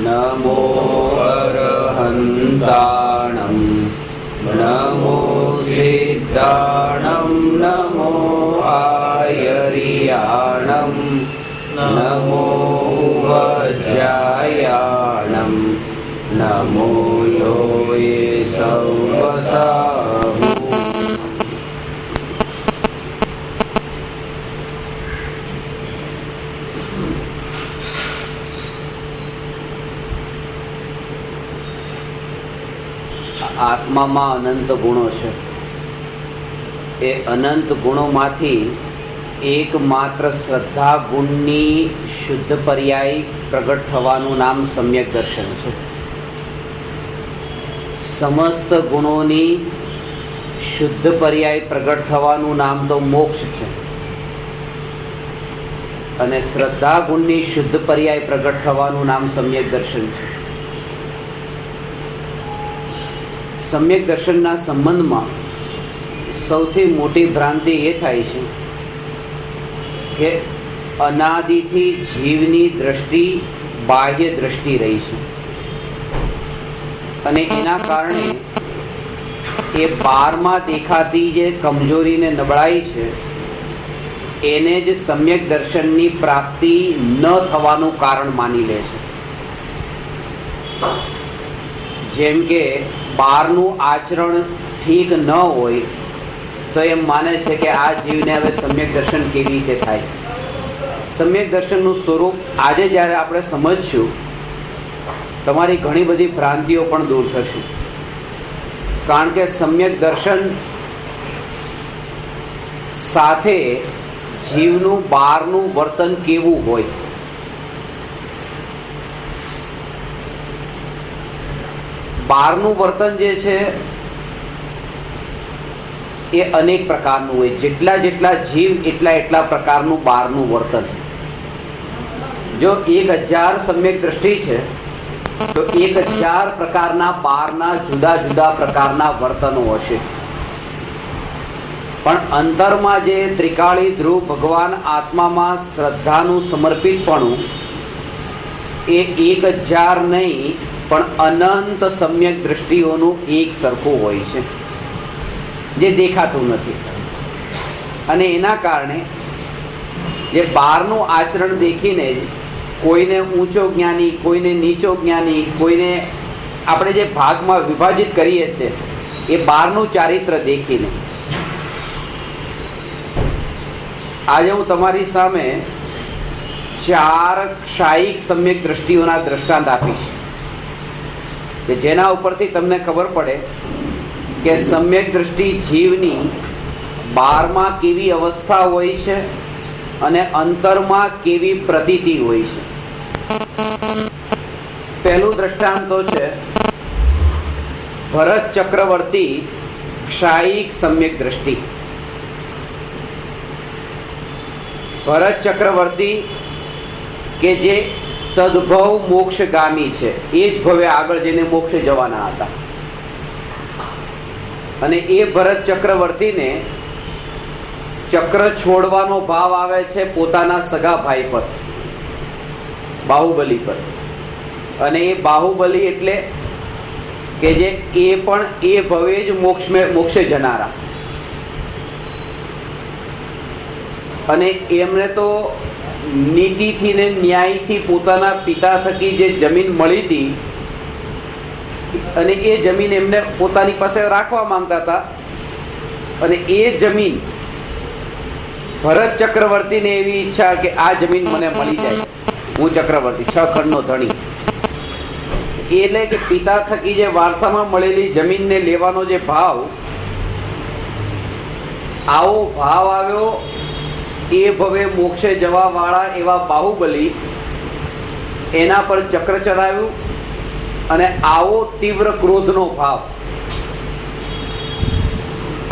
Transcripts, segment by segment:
નમો અરહંતાણં નમો સિદ્ધાણં નમો આયર્યાણં નમો વજ્રાયાણં નમો યોએ સૌવસાહુ. આત્મામાં અનંત ગુણો છે. એ અનંત ગુણોમાંથી એકમાત્ર શ્રદ્ધા ગુણની શુદ્ધ પર્યાય પ્રગટ થવાનું નામ સમ્યક દર્શન છે. સમસ્ત ગુણોની શુદ્ધ પર્યાય પ્રગટ થવાનું નામ તો મોક્ષ છે, અને શ્રદ્ધા ગુણની શુદ્ધ પર્યાય પ્રગટ થવાનું નામ સમ્યક દર્શન છે. સમ્યક દર્શનના સંબંધમાં સૌથી મોટી ભ્રાંતિ એ થાય છે કે અનાદિથી જીવની દ્રષ્ટિ બાહ્ય દ્રષ્ટિ રહી છે, અને એના કારણે એ બહારમાં દેખાતી જે કમજોરી ને નબળાઈ છે એને જ સમ્યક દર્શનની પ્રાપ્તિ ન થવાનું કારણ માની લે છે. જેમ કે બહારનું આચરણ ઠીક ન હોય તો એમ માને છે કે આ જીવને હવે સમ્યક દર્શન કેવી રીતે થાય. સમ્યક દર્શનનું સ્વરૂપ આજે જ્યારે આપણે સમજશું, તમારી ઘણી બધી ભ્રાંતિઓ પણ દૂર થશે. કારણ કે સમ્યક દર્શન સાથે જીવનું બહારનું વર્તન કેવું હોય, બહારનું વર્તન જે છે એ અનેક પ્રકારનું હોય. જેટલા જેટલા જીવ એટલા પ્રકારનું બહારનું વર્તન. જો 1000 સમ્યક દ્રષ્ટિ છે તો 1000 પ્રકારના બહારના જુદા જુદા પ્રકારના વર્તનો હશે. પણ અંતરમાં જે ત્રિકાળી ધ્રુવ ભગવાન આત્મામાં શ્રદ્ધાનું સમર્પિતપણું એ 1000 નહીં પણ અનંત સમ્યક દ્રષ્ટિઓનું એક સરખું હોય છે, જે દેખાતું નથી. અને એના કારણે જે બહારનું આચરણ દેખીને કોઈને ઊંચો જ્ઞાની, કોઈને નીચો જ્ઞાની, કોઈને આપણે જે ભાગમાં વિભાજિત કરીએ છીએ એ બહારનું ચારિત્ર દેખીને. આજે હું તમારી સામે 4 ક્ષાયિક સમ્યક દ્રષ્ટિઓના દ્રષ્ટાંત આપીશ કે જેના ઉપરથી તમને ખબર પડે કે સમ્યક દ્રષ્ટિ જીવની બહારમાં કેવી અવસ્થા હોય છે અને અંતરમાં કેવી પ્રતીતિ હોય છે. પહેલું દ્રષ્ટાંત તો છે ભરત ચક્રવર્તી ક્ષાયિક સમ્યક દ્રષ્ટિ. ભરત ચક્રવર્તી કે જે તદ્ભવ મોક્ષગામી છે, એ જ ભવે આગળ જઈને મોક્ષે જવાના હતા. અને એ ભરત ચક્રવર્તીને ચક્ર છોડવાનો ભાવ આવે છે પોતાના સગા ભાઈ પર, બાહુબલી પર. અને એ બાહુબલી એટલે કે જે એ પણ એ ભવે જ મોક્ષે જનારા. અને એમને તો નીતિથી ને ન્યાયથી પોતાના પિતા થકી જે જમીન મળી હતી અને એ જમીન એમને પોતાની પાસે રાખવા માંગતા હતા, અને એ જમીન ભરત ચક્રવર્તીને એવી ઈચ્છા કે આ જમીન મને મળી જાય, હું ચક્રવર્તી 6 ખંડનો ધણી. એટલે કે પિતા થકી જે વારસામાં મળેલી જમીનને લેવાનો જે ભાવ, આવો ભાવ આવ્યો એ ભવે મોક્ષે જવા વાળા એવા બાહુબલી એના પર ચક્ર ચલાવ્યું. અને આવો તીવ્ર ક્રોધનો ભાવ,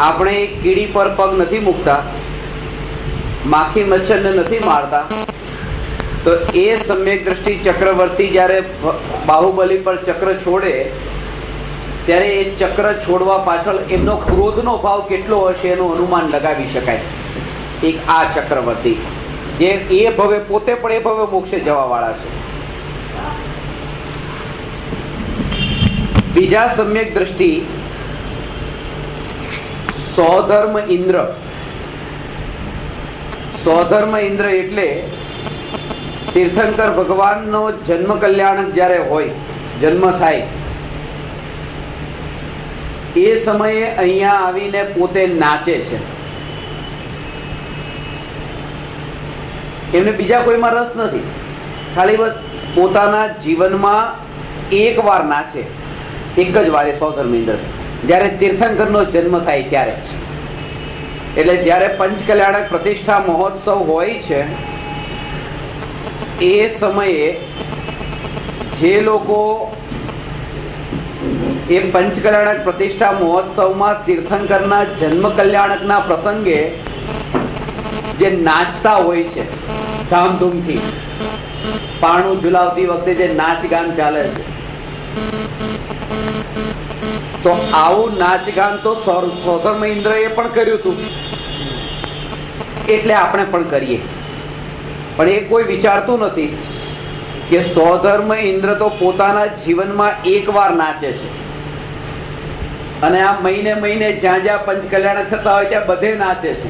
આપણે કીડી પર પગ નથી મૂકતા, માખી મચ્છરને નથી મારતા, તો એ સમ્યક દ્રષ્ટિ ચક્રવર્તી જ્યારે બાહુબલી પર ચક્ર છોડે ત્યારે એ ચક્ર છોડવા પાછળ એમનો ક્રોધનો ભાવ કેટલો હશે એનું અનુમાન લગાવી શકાય. એક આ ચક્રવર્તી જે એ ભવે પોતે પણ એ ભવે મોક્ષે જવા વાળા છે. બીજા સમ્યક દ્રષ્ટિ સ્વધર્મ ઇન્દ્ર. સ્વધર્મ ઇન્દ્ર એટલે તીર્થંકર ભગવાનનો જન્મ કલ્યાણક જ્યારે હોય, જન્મ થાય એ સમયે અહીંયા આવીને પોતે નાચે છે. એમને બીજા કોઈમાં રસ નથી, ખાલી બસ પોતાના જીવનમાં એક વાર નાચે, એક જ વાર. સ્વધર્મ ઇન્દ્ર જ્યારે તીર્થંકરનો જન્મ થાય ત્યારે જ. એટલે જ્યારે પંચકલ્યાણક પ્રતિષ્ઠા મહોત્સવ હોય છે એ સમયે જે લોકો એ પંચકલ્યાણક પ્રતિષ્ઠા મહોત્સવમાં તીર્થંકરના જન્મ કલ્યાણકના પ્રસંગે જે નાચતા હોય છે ધામધૂમથી, પારણું ઝુલાવતી વખતે જે નાચ ગાન ચાલે છે, તો આવું નાચ ગાન તો સ્વધર્મ ઇન્દ્રએ પણ કર્યું હતું, એટલે આપણે પણ કરીએ. પણ એ કોઈ વિચારતું નથી કે સ્વધર્મ ઇન્દ્ર તો પોતાના જીવનમાં એક વાર નાચે છે, અને આ મહિને મહિને જ્યાં જ્યાં પંચકલ્યાણક થતા હોય ત્યાં બધે નાચે છે.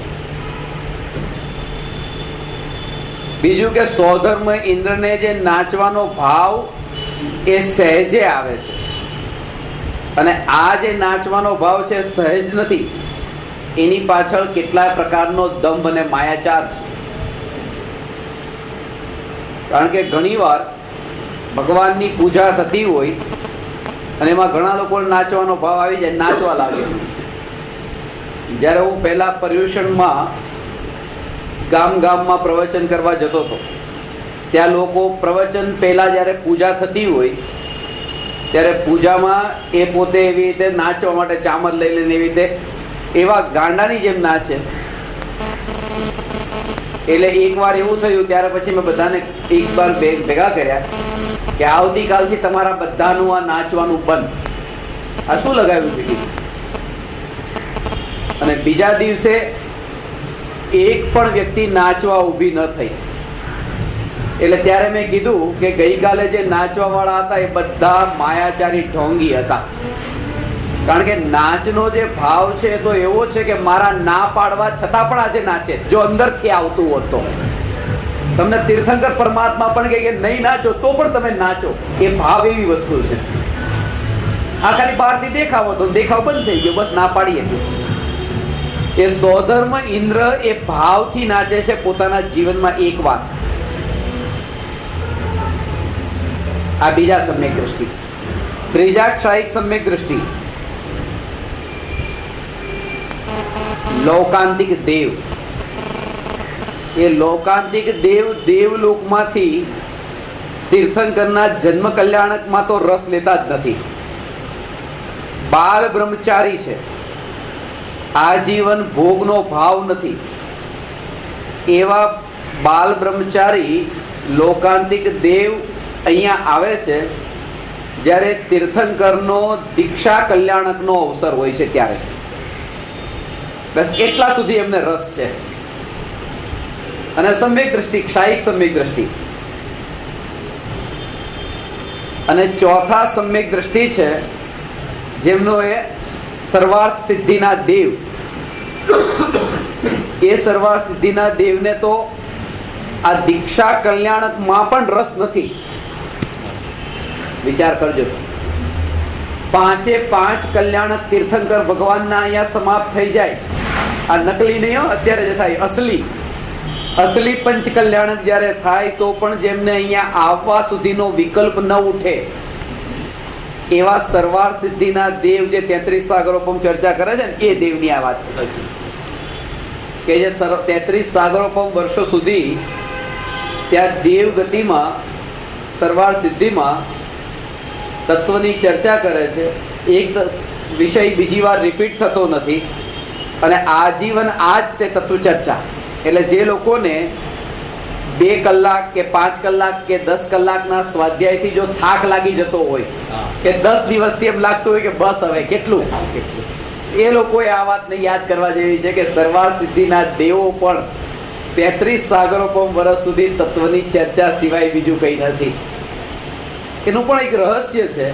બીજું કે સ્વધર્મ ઇન્દ્રને જે નાચવાનો ભાવ એ સહેજે આવે છે, અને આ જે નાચવાનો ભાવ છે સહેજ નથી, એની પાછળ કેટલાય પ્રકારનો દંભ અને માયાચાર છે. કારણ કે ઘણીવાર ભગવાનની પૂજા થતી હોય અને એમાં ઘણા લોકો નાચવાનો ભાવ આવી જાય, નાચવા લાગે. જ્યારે હું પહેલા પર્યુષણમાં ગામમાં પ્રવચન કરવા જતો હતો, ત્યાં લોકો પ્રવચન પહેલા જ્યારે પૂજા થતી હોય ત્યારે પૂજામાં એ પોતે એવી રીતે નાચવા માટે ચામર લઈ લઈને એવી રીતે એવા ગાંડાની જેમ નાચે. એટલે એક વાર એવું થયું, ત્યારે પછી મેં બધાને એક વાર ભેગા કર્યા કે આવતીકાલથી તમારા બધાનું આ નાચવાનું બંધ. આ શું લગાવ્યું છે? અને બીજા દિવસે એક પણ વ્યક્તિ નાચવા ઊભી ન થઈ. એટલે ત્યારે મેં કીધું કે ગઈકાલે જે નાચવા વાળા હતા એ બધા માયાચારી ઢોંગી હતા. કારણ કે નાચનો જે ભાવ છે તો એવો છે કે મારા ના પાડવા છતાં પણ આજે નાચે. જો અંદરથી આવતું હોત તો તમને તીર્થંકર પરમાત્મા પણ કહે કે નહીં નાચો તો પણ તમે નાચો. એ ભાવ એવી વસ્તુ છે. આ ખાલી બહારથી દેખાવ હતો, દેખાવ બંધ થઈ ગયો, બસ ના પાડીએ. એ સ્વધર્મ ઇન્દ્ર એ ભાવથી નાચે છે પોતાના જીવનમાં એક વાર. આ બીજા સમ્યક દ્રષ્ટિ. ત્રીજા ક્ષાયિક સમ્યક દ્રષ્ટિ લૌકાંતિક દેવ. એ લૌકાંતિક દેવ દેવલોકમાંથી તીર્થંકરના જન્મ કલ્યાણકમાં તો રસ લેતા જ નથી. બાલ બ્રહ્મચારી છે, આજીવન ભોગનો ભાવ નથી. એવા બાલ બ્રહ્મચારી લૌકાંતિક દેવ અહીંયા આવે છે જ્યારે તીર્થંકરનો દીક્ષા કલ્યાણકનો અવસર હોય છે ત્યારે. બસ એટલા સુધી એમને રસ છે. અને સમ્યક દ્રષ્ટિ, ક્ષાયિક સમ્યક દ્રષ્ટિ. અને ચોથા સમ્યક દ્રષ્ટિ છે જેમનો એ સર્વાર્થ સિદ્ધિના દેવ. એ સર્વાર્થ સિદ્ધિના દેવને તો આ દીક્ષા કલ્યાણકમાં પણ રસ નથી. વિચાર કરજો, 5 કલ્યાણક તીર્થંકર ભગવાનના અહીંયા સમાપ્ત થઈ જાય. આ નકલી નહીં હો, અત્યારે જે થાય અસલી પંચ કલ્યાણક જયારે થાય તો પણ જેમને અહીંયા આવવા સુધીનો વિકલ્પ ન ઉઠે એવા સરવાર સિદ્ધિના દેવ જે 33 સાગરોપમ ચર્ચા કરે છે ને, એ દેવની આ વાત છે કે જે 33 સાગરોપમ વર્ષો સુધી ત્યાં દેવ ગતિમાં સરવાર સિદ્ધિમાં તત્વની ચર્ચા કરે છે. એક વિષય બીજી વાર રિપીટ થતો નથી અને આજીવન આ જ તે તત્વ ચર્ચા. એટલે જે લોકોને 2 કલાક કે 5 કલાક કે 10 કલાકના સ્વાધ્યાયથી જો થાક લાગી જતો હોય કે 10 દિવસથી એમ લાગતું હોય કે બસ હવે કેટલું, એ લોકોએ આ વાતને યાદ કરવા જેવી છે કે સરવાર સિદ્ધિના દેવો પણ 33 સાગરોપમ વર્ષ સુધી તત્વની ચર્ચા સિવાય બીજું કંઈ નથી. એનું પણ એક રહસ્ય છે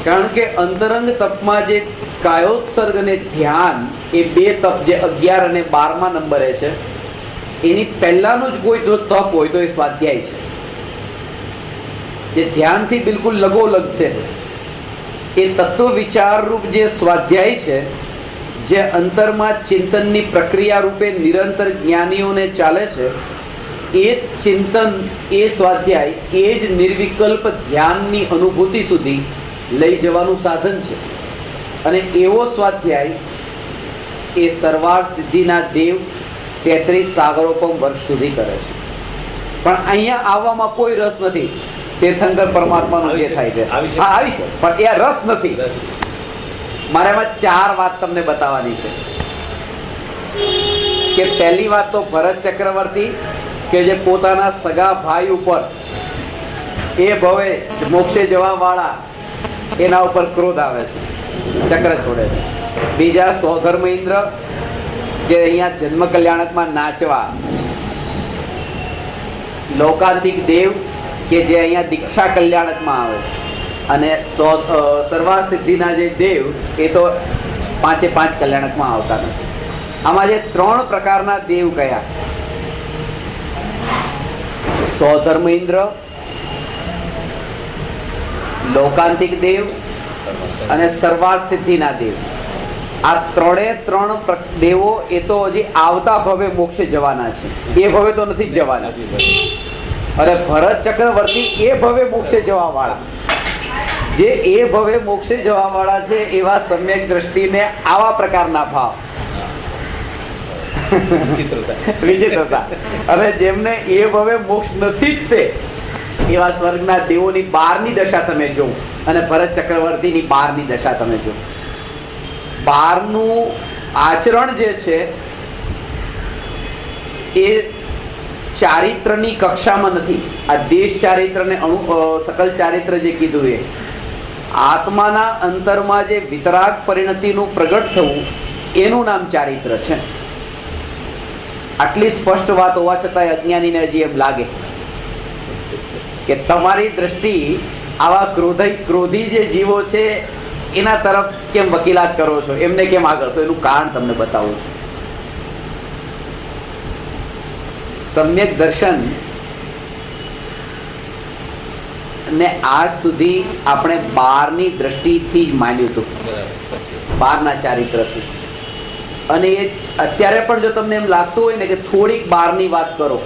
કારણ કે અંતરંગ તપમાં જે કાયોત્સર્ગ અને ધ્યાન એ બે તપ જે 11 અને 12મા નંબરે છે, એની પહેલાનું જ કોઈ જો તપ હોય તો એ સ્વાધ્યાય છે, જે ધ્યાનથી બિલકુલ લગોલગ છે. એ તત્વ વિચાર રૂપ જે સ્વાધ્યાય છે, જે અંતરમાં ચિંતનની પ્રક્રિયા રૂપે નિરંતર જ્ઞાનીઓને ચાલે છે, એ ચિંતન, એ સ્વાધ્યાય, એ જ નિર્વિકલ્પ ધ્યાનની અનુભૂતિ સુધી લઈ જવાનું સાધન છે. અને એવો સ્વાધ્યાય એ સરવાળ સિદ્ધિના દેવ 33 સાગરોપમ વર્ષ સુધી કરે છે. પણ અહીંયા આવવામાં કોઈ રસ નથી. તીર્થંકર પરમાત્માનું જે થાય છે, હા આવી છે, પણ એ રસ નથી. મારે એમાં 4 વાત તમને બતાવવાની છે. કે પહેલી વાત તો ભરત ચક્રવર્તી કે જે પોતાના સગા ભાઈ ઉપર એ ભવે મોક્ષે જવા વાળા એના ઉપર ક્રોધ આવે છે, ચક્ર છોડે છે. બીજા સ્વધર્મ ઇન્દ્ર જે અહીંયા જન્મ કલ્યાણકમાં નાચવા, લોકાંતિક દેવ કે જે અહીંયા દીક્ષા કલ્યાણકમાં આવે, અને સર્વા સિદ્ધિના જે દેવ એ તો 5 કલ્યાણકમાં આવતા નથી. આમાં જે 3 પ્રકારના દેવ કયા? સ્વધર્મ ઇન્દ્ર, લોકાંતિક દેવ અને સર્વાર્થ સિદ્ધિના દેવ. આ 3 દેવો એ તો હજી આવતા ભવે મોક્ષે જવાના છે, એ ભવે તો નથી જવાના. અને ભરત ચક્રવર્તી એ ભવે મોક્ષે જવા વાળા, જે એ ભવે મોક્ષે જવા વાળા છે, એવા સમ્યક દ્રષ્ટિને આવા પ્રકારના ભાવ, વિચિત્રતા. અને જેમને એ ભવે મોક્ષ નથી જ તે, એવા સ્વર્ગના દેવોની 12ની દશા તમે જો, અને ભરત ચક્રવર્તીની 12ની દશા તમે જો. 12નું આચરણ જે છે એ ચારિત્રની કક્ષામાં નથી. આ દેશ ચારિત્ર ને સકલ ચારિત્ર જે કીધું એ આત્માના અંતરમાં જે વિતરાગ પરિણતિનું પ્રગટ થવું, એનું નામ ચારિત્ર છે. આટલી સ્પષ્ટ વાત હોવા છતાં અજ્ઞાનીને હજી એમ લાગે કે તમારી દ્રષ્ટિ આવા ક્રોધી જે જીવો છે એના તરફ કેમ વકીલાત કરો છો, એમને કેમ આગળ? તો એનું કારણ તમને બતાવું છું. સમ્યક દર્શન ને આજ સુધી આપણે 12ની દ્રષ્ટિથી જ માન્યું હતું, 12ના ચારિત્રથી. અને એ અત્યારે પણ જો તમને એમ લાગતું હોય ને કે થોડીક 12ની વાત કરો,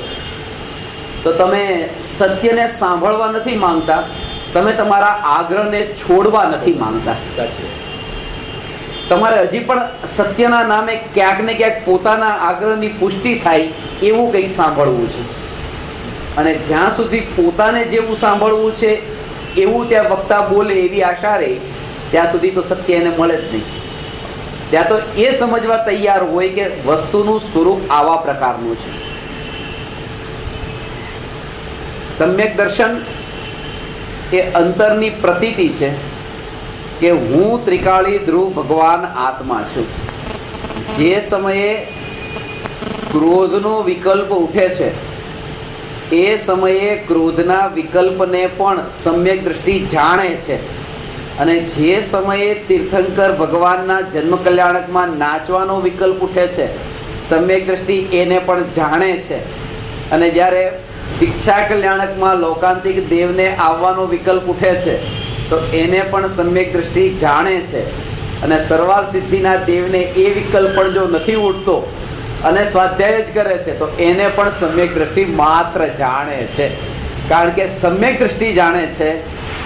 તો તમે સત્યને સાંભળવા નથી માંગતા, તમે તમારા આગ્રહને છોડવા નથી માંગતા. તમારે હજી પણ સત્યના નામે ક્યાંક ને ક્યાંક પોતાના આગ્રહની પુષ્ટિ થાય એવું કંઈક સાંભળવું છે. અને જ્યાં સુધી પોતાને જેવું સાંભળવું છે એવું ત્યાં વક્તા બોલે એવી આશા રહે, ત્યાં સુધી તો સત્ય એને મળે જ નહીં. ત્યાં તો એ સમજવા તૈયાર હોય કે વસ્તુનું સ્વરૂપ આવા પ્રકારનું છે. સમ્યક દર્શન એ અંતરની પ્રતીતિ છે કે હું ત્રિકાળી ધ્રુવ ભગવાન આત્મા છું. જે સમયે ક્રોધનો વિકલ્પ ઉઠે છે એ સમયે ક્રોધના વિકલ્પને પણ સમ્યક દ્રષ્ટિ જાણે છે. અને જે સમયે તીર્થંકર ભગવાનના જન્મ કલ્યાણકમાં નાચવાનો વિકલ્પ ઉઠે છે, સમ્યક દ્રષ્ટિ એને પણ જાણે છે. અને જ્યારે દીક્ષા કલ્યાણકમાં લોકાંતિક દેવને આવવાનો વિકલ્પ ઉઠે છે તો એને પણ સમ્યક દ્રષ્ટિ જાણે છે. અને સર્વાર્થ સિદ્ધિના દેવને એ વિકલ્પ પણ જો નથી ઉઠતો અને સ્વાધ્યાય જ કરે છે તો એને પણ સમ્યક દ્રષ્ટિ માત્ર જાણે છે. કારણ કે સમ્યક દ્રષ્ટિ જાણે છે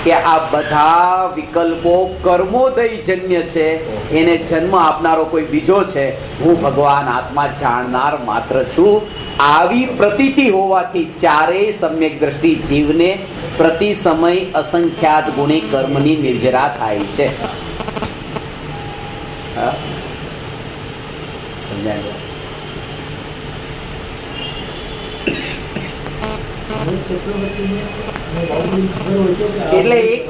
કે આ બધા વિકલ્પો કર્મોદયજન્ય છે, એને જન્મ આપનારો કોઈ બીજો છે, હું ભગવાન આત્મા જાણનાર માત્ર છું. આવી પ્રતીતિ હોવાથી ચારેય સમ્યક દ્રષ્ટિ જીવને પ્રતિ સમય અસંખ્યાત ગુણી કર્મની નિર્જરા થાય છે. સમજાય? એટલે એક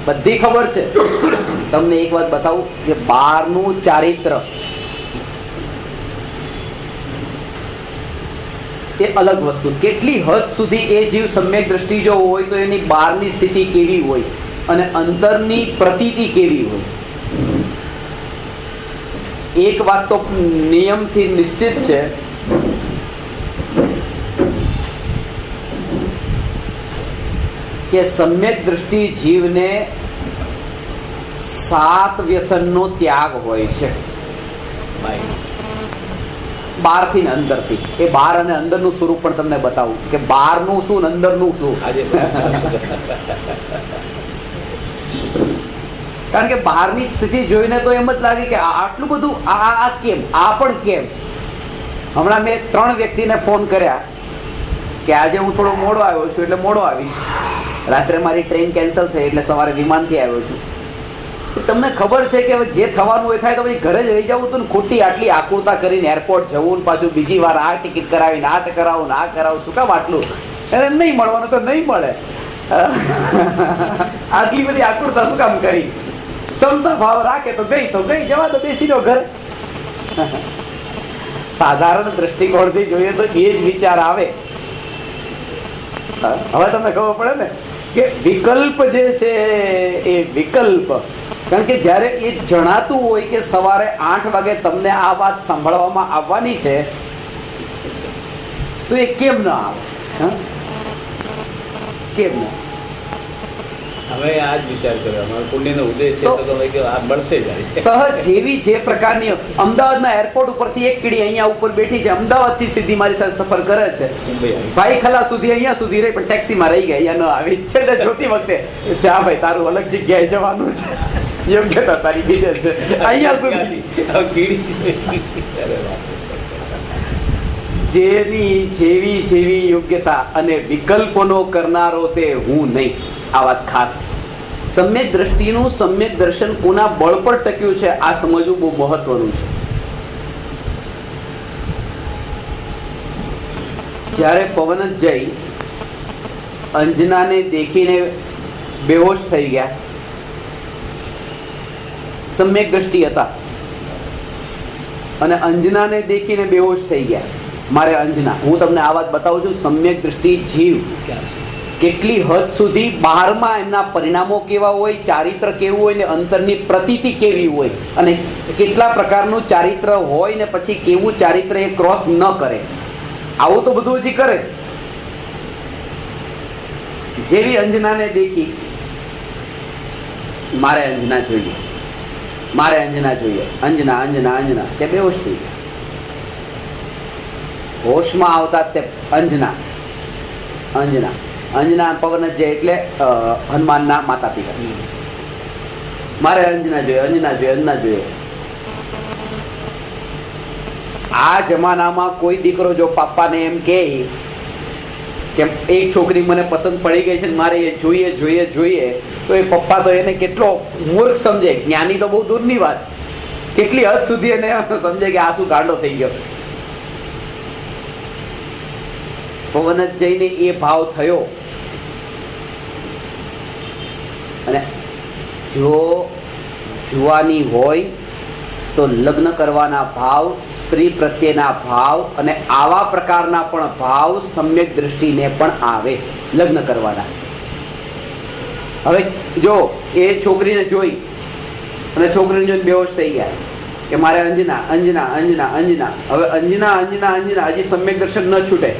બધી ખબર છે. તમને એક વાત બતાવું કે 12નું ચારિત્ર એ અલગ વસ્તુ. કેટલી હદ સુધી એ જીવ સમ્યક દ્રષ્ટિ જો હોય તો એની બહારની સ્થિતિ કેવી હોય અને અંતરની પ્રતીતિ કેવી હોય. એક વાત તો નિયમથી નિશ્ચિત છે કે સમ્યક દ્રષ્ટિ જીવને 7 વ્યસનનો ત્યાગ હોય છે, બહારથી ને અંદરથી. એ બહાર અને અંદરનું સ્વરૂપ પણ તમને બતાવું કે બહારનું શું ને અંદરનું શું. કારણ કે બહારની સ્થિતિ જોઈને તો એમ જ લાગે કે આટલું બધું આ કેમ, આ પણ કેમ. હમણાં મેં 3 વ્યક્તિને ફોન કર્યા કે આજે હું થોડો મોડો આવ્યો છું એટલે મોડો આવીશ, રાત્રે મારી ટ્રેન કેન્સલ થઈ એટલે સવારે વિમાનથી આવ્યો છું. તમને ખબર છે કે હવે જે થવાનું એ થાય તો પછી ઘરે જ રહી જવું તો ખોટી આટલી આકુરતા કરીને એરપોર્ટ જવું ને પાછું બીજી વાર આ ટિકિટ કરાવીને આ કરાવું ને આ કરાવું, શું કામ આટલું? એને નહીં મળવાનું તો નહીં મળે. આટલી બધી આકુરતા શું કામ કરી? ક્ષમતા ભાવ રાખે તો ગઈ જવા તો બેસી દો ઘરે. સાધારણ દ્રષ્ટિકોણથી જોઈએ તો એ જ વિચાર આવે. હવે તમને ખબર પડે ને કે વિકલ્પ જે છે એ વિકલ્પ, કારણ કે જયારે એ જણાતું હોય કે સવારે 8 વાગે તમને આ વાત સાંભળવામાં આવવાની છે તો એ કેમ ના આવે? કેમ ના? હવે આ જ વિચાર કર્યો, અમારો પુણ્યનો ઉદય છે તો કે આ મળશે જ. સહજ જેવી જે પ્રકારની અમદાવાદના એરપોર્ટ ઉપરથી એક કીડી અહીંયા ઉપર બેઠી છે, અમદાવાદ થી સીધી મારી સાથે સફર કરે છે, ભાઈ ખલા સુધી અહીંયા સુધી રહી પણ ટેક્સીમાં રહી ગયા, અહીંયા ન આવી છે. જોતી વખતે જા ભાઈ તારું અલગ જગ્યાએ જવાનું છે, યોગ્યતા તારી બીજે છે, અહીંયા સુધી. જેની જેવી યોગ્યતા અને વિકલ્પોનો કરનારો તે હું નહીં. આ વાત ખાસ. સમ્યક દ્રષ્ટિનું સમ્યક દર્શન કોના બળ પર ટક્યું છે આ સમજવું બહુ મહત્વનું છે. જ્યારે પવન જઈ અંજનાને દેખીને બેહોશ થઈ ગયા, સમ્યક દ્રષ્ટિ હતા અને અંજનાને દેખીને બેહોશ થઈ ગયા. મારે અંજના, હું તમને આ વાત બતાવું છું. સમ્યક દ્રષ્ટિ જીવ કેટલી હદ સુધી બહારમાં એમના પરિણામો કેવા હોય, ચારિત્ર કેવું હોય ને અંતરની પ્રતીતિ કેવી હોય, અને કેટલા પ્રકારનું ચારિત્ર હોય ને પછી કેવું ચારિત્ર એ ક્રોસ ન કરે. આવું તો બધું હજી કરે. જેવી અંજનાને દેખી મારે અંજના જોઈએ, મારે અંજના જોઈએ, અંજના અંજના અંજના, તે બેહોશ થઈ ગયા. હોશમાં આવતા તે અંજના અંજના અંજના પવન જ એટલે હનુમાનના માતા પિતા. મારે અંજના જોઈએ, અંજના જોઈએ, અંજના જોઈએ. આ જમાનામાં કોઈ દીકરો જો પાપાને એમ કે એક છોકરી મને પસંદ પડી ગઈ છે ને મારે એ જોઈએ જોઈએ જોઈએ, તો એ પપ્પા તો એને કેટલો મૂર્ખ સમજે. જ્ઞાની તો બહુ દૂરની વાત, કેટલી હદ સુધી એને સમજે કે આ શું ગાંડો થઈ ગયો. પવન જ જઈને એ ભાવ થયો. અને જો જુવાની હોય તો લગ્ન કરવાના ભાવ, સ્ત્રી પ્રત્યેના ભાવ અને આવા પ્રકારના પણ ભાવ સમ્યક દ્રષ્ટિને પણ આવે લગ્ન કરવાના. હવે જો એ છોકરીને જોઈ અને છોકરીને જોઈને બેહોશ થઈ ગયા કે મારે અંજના અંજના અંજના અંજના. હવે અંજના અંજના અંજના, હજી સમ્યક દર્શન ન છૂટે.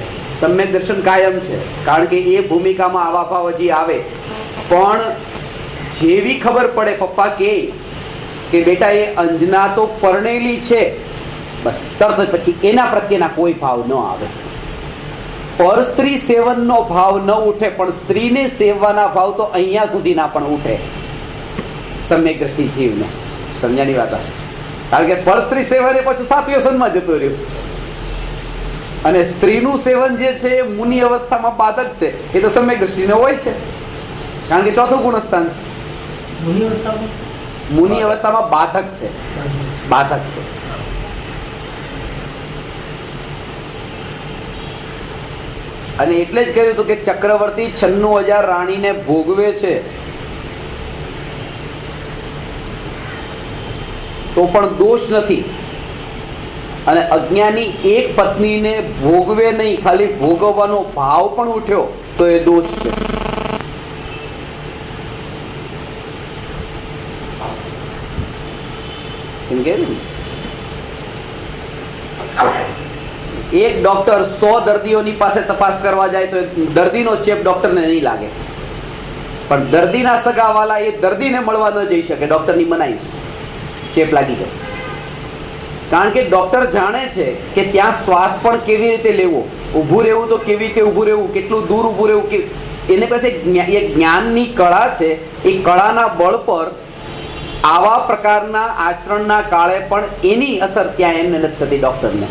સમ્યક દર્શન કાયમ છે, કારણ કે એ ભૂમિકામાં આવા ભાવ હજી આવે. પણ જેવી ખબર પડે પપ્પા કે બેટા એ અંજના તો પરણેલી છે, બસ તરત જ પછી એના પ્રત્યેના કોઈ ભાવ ન આવે. પર સ્ત્રી સેવનનો ભાવ ન ઉઠે, પણ સ્ત્રીને સેવવાના ભાવ તો અહીંયા સુધીના પણ ઉઠે સમ્યક દ્રષ્ટિ જીવને. સમજાની વાત. કારણ કે પર સ્ત્રી સેવન એ પાછું 7 વ્યસનમાં જતું રહ્યું, અને સ્ત્રીનું સેવન જે છે એ મુનિ અવસ્થામાં બાધક છે. એ તો સમ્યક દ્રષ્ટિને હોય છે, કારણ કે 4થું ગુણસ્થાન છે. મુનિ અવસ્થામાં બાધક છે, બાધક છે. અને એટલે જ કહ્યું હતું કે ચક્રવર્તી 96,000 રાણીને ભોગવે છે તો પણ દોષ નથી. અને અજ્ઞાની એક પત્નીને ભોગવે નહીં, ખાલી ભોગવવાનો ભાવ પણ ઉઠ્યો તો એ દોષ છે. એક ડોક્ટર 100 દર્દીઓની પાસે તપાસ કરવા જાય તો દર્દીનો ચેપ ડોક્ટરને નહીં લાગે, પણ દર્દીના સગાવાલા એ દર્દીને મળવા ન જઈ શકે. ડોક્ટરની મનાઈ છે, ચેપ લાગી જાય. કારણ કે ડોક્ટર જાણે છે કે ત્યાં શ્વાસ પણ કેવી રીતે લેવો, ઊભું રહેવું તો કેવી રીતે ઊભું રહેવું, કેટલું દૂર ઊભું રહેવું, કે એને પાસે એ જ્ઞાનની કળા છે. એ કળાના બળ પર આવા પ્રકારના આચરણના કાળે પણ એની અસર ત્યાં એમને નથી થતી ડોક્ટરને.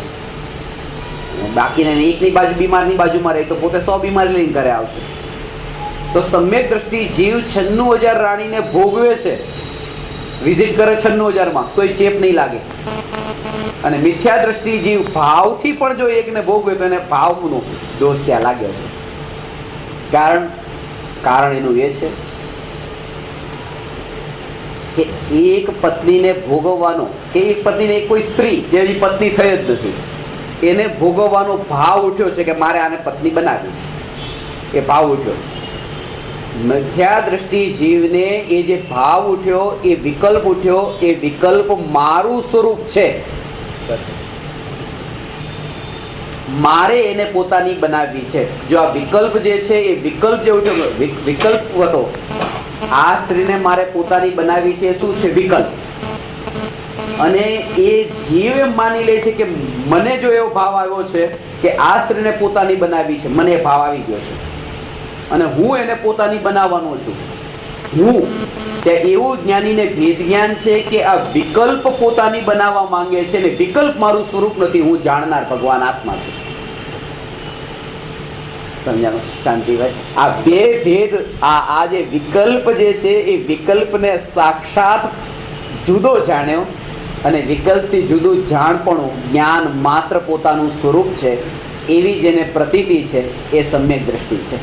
બાકીને એકની બાજુ બીમારની બાજુમાં રહે તો પોતે 100 બીમારી લઈને ઘરે આવશે. તો સમ્યક દ્રષ્ટિ જીવ 96,000 રાણીને ભોગવે છે, વિઝિટ કરે 96,000 તો એ ચેપ નહીં લાગે. અને મિથ્યા દ્રષ્ટિ જીવ ભાવથી પણ જો એકને ભોગવે તો એને ભાવનો દોષ ત્યાં લાગ્યો છે. કારણ એનું એ છે કે એક પત્નીને ભોગવવાનો, કે એક પત્નીને કોઈ સ્ત્રી જેની પત્ની થઈ જ નથી એને ભોગવવાનો ભાવ ઉઠ્યો છે કે મારે આને પત્ની બનાવી છે, એ ભાવ ઉઠ્યો. મિથ્યા દ્રષ્ટિ જીવને એ જે ભાવ ઉઠ્યો, એ વિકલ્પ ઉઠ્યો, એ વિકલ્પ મારું સ્વરૂપ છે, મારે એને પોતાની બનાવવી છે. જો આ વિકલ્પ જે છે એ વિકલ્પ જે ઉઠ્યો, વિકલ્પ હતો આ સ્ત્રીને મારે પોતાની બનાવવી છે, શું છે? વિકલ્પ. અને એ જીવ એમ માની લે છે કે મને જો એવો ભાવ આવ્યો છે કે આ સ્ત્રીને પોતાની બનાવવી છે, મને એ ભાવ આવી ગયો છે અને હું એને પોતાની બનાવવાનો છું. હું ત્યાં એવું જ્ઞાનીને ભેદ જ્ઞાન છે કે આ વિકલ્પ પોતાની બનાવવા માંગે છે ને વિકલ્પ મારું સ્વરૂપ નથી, હું જાણનાર ભગવાન આત્મા છું. સમજાણો શાંતિભાઈ? આ બે ભેદ, આ જે વિકલ્પ જે છે એ વિકલ્પને સાક્ષાત જુદો જાણ્યો અને વિકલ્પથી જુદું જાણપણું જ્ઞાન માત્ર પોતાનું સ્વરૂપ છે એવી જેને પ્રતીતિ છે એ સમ્યક દ્રષ્ટિ છે.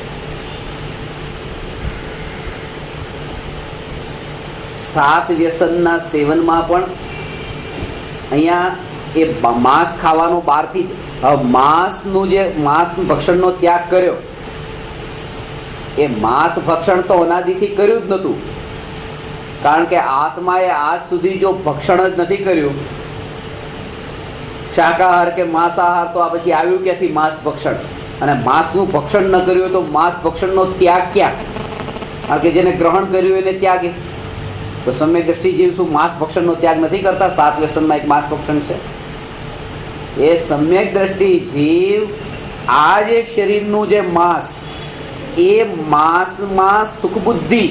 7 વ્યસનના સેવનમાં પણ અહીંયા એ માંસ ખાવાનો બહારથી માંસનું જે માંસ ભક્ષણનો ત્યાગ કર્યો, એ માંસ ભક્ષણ તો અનાદિથી કર્યું જ નહોતું. કારણ કે આત્માએ આજ સુધી જો ભક્ષણ જ નથી કર્યું, શાકાહાર કે માંસાહાર, તો આ પછી આવ્યું ક્યાંથી માંસ ભક્ષણ? અને માંસનું ભક્ષણ ન કર્યું તો માંસ ભક્ષણનો ત્યાગ ક્યાં? કારણ કે જેને ગ્રહણ કર્યું એને ત્યાગ. તો સમ્યક દ્રષ્ટિ જીવ શું માંસ ભક્ષણનો ત્યાગ નથી કરતા? 7 વ્યસનમાં એક માંસ ભક્ષણ છે. એ સમ્યક દ્રષ્ટિ જીવ આ જે શરીરનું જે માંસ, એ માંસમાં સુખ બુદ્ધિ,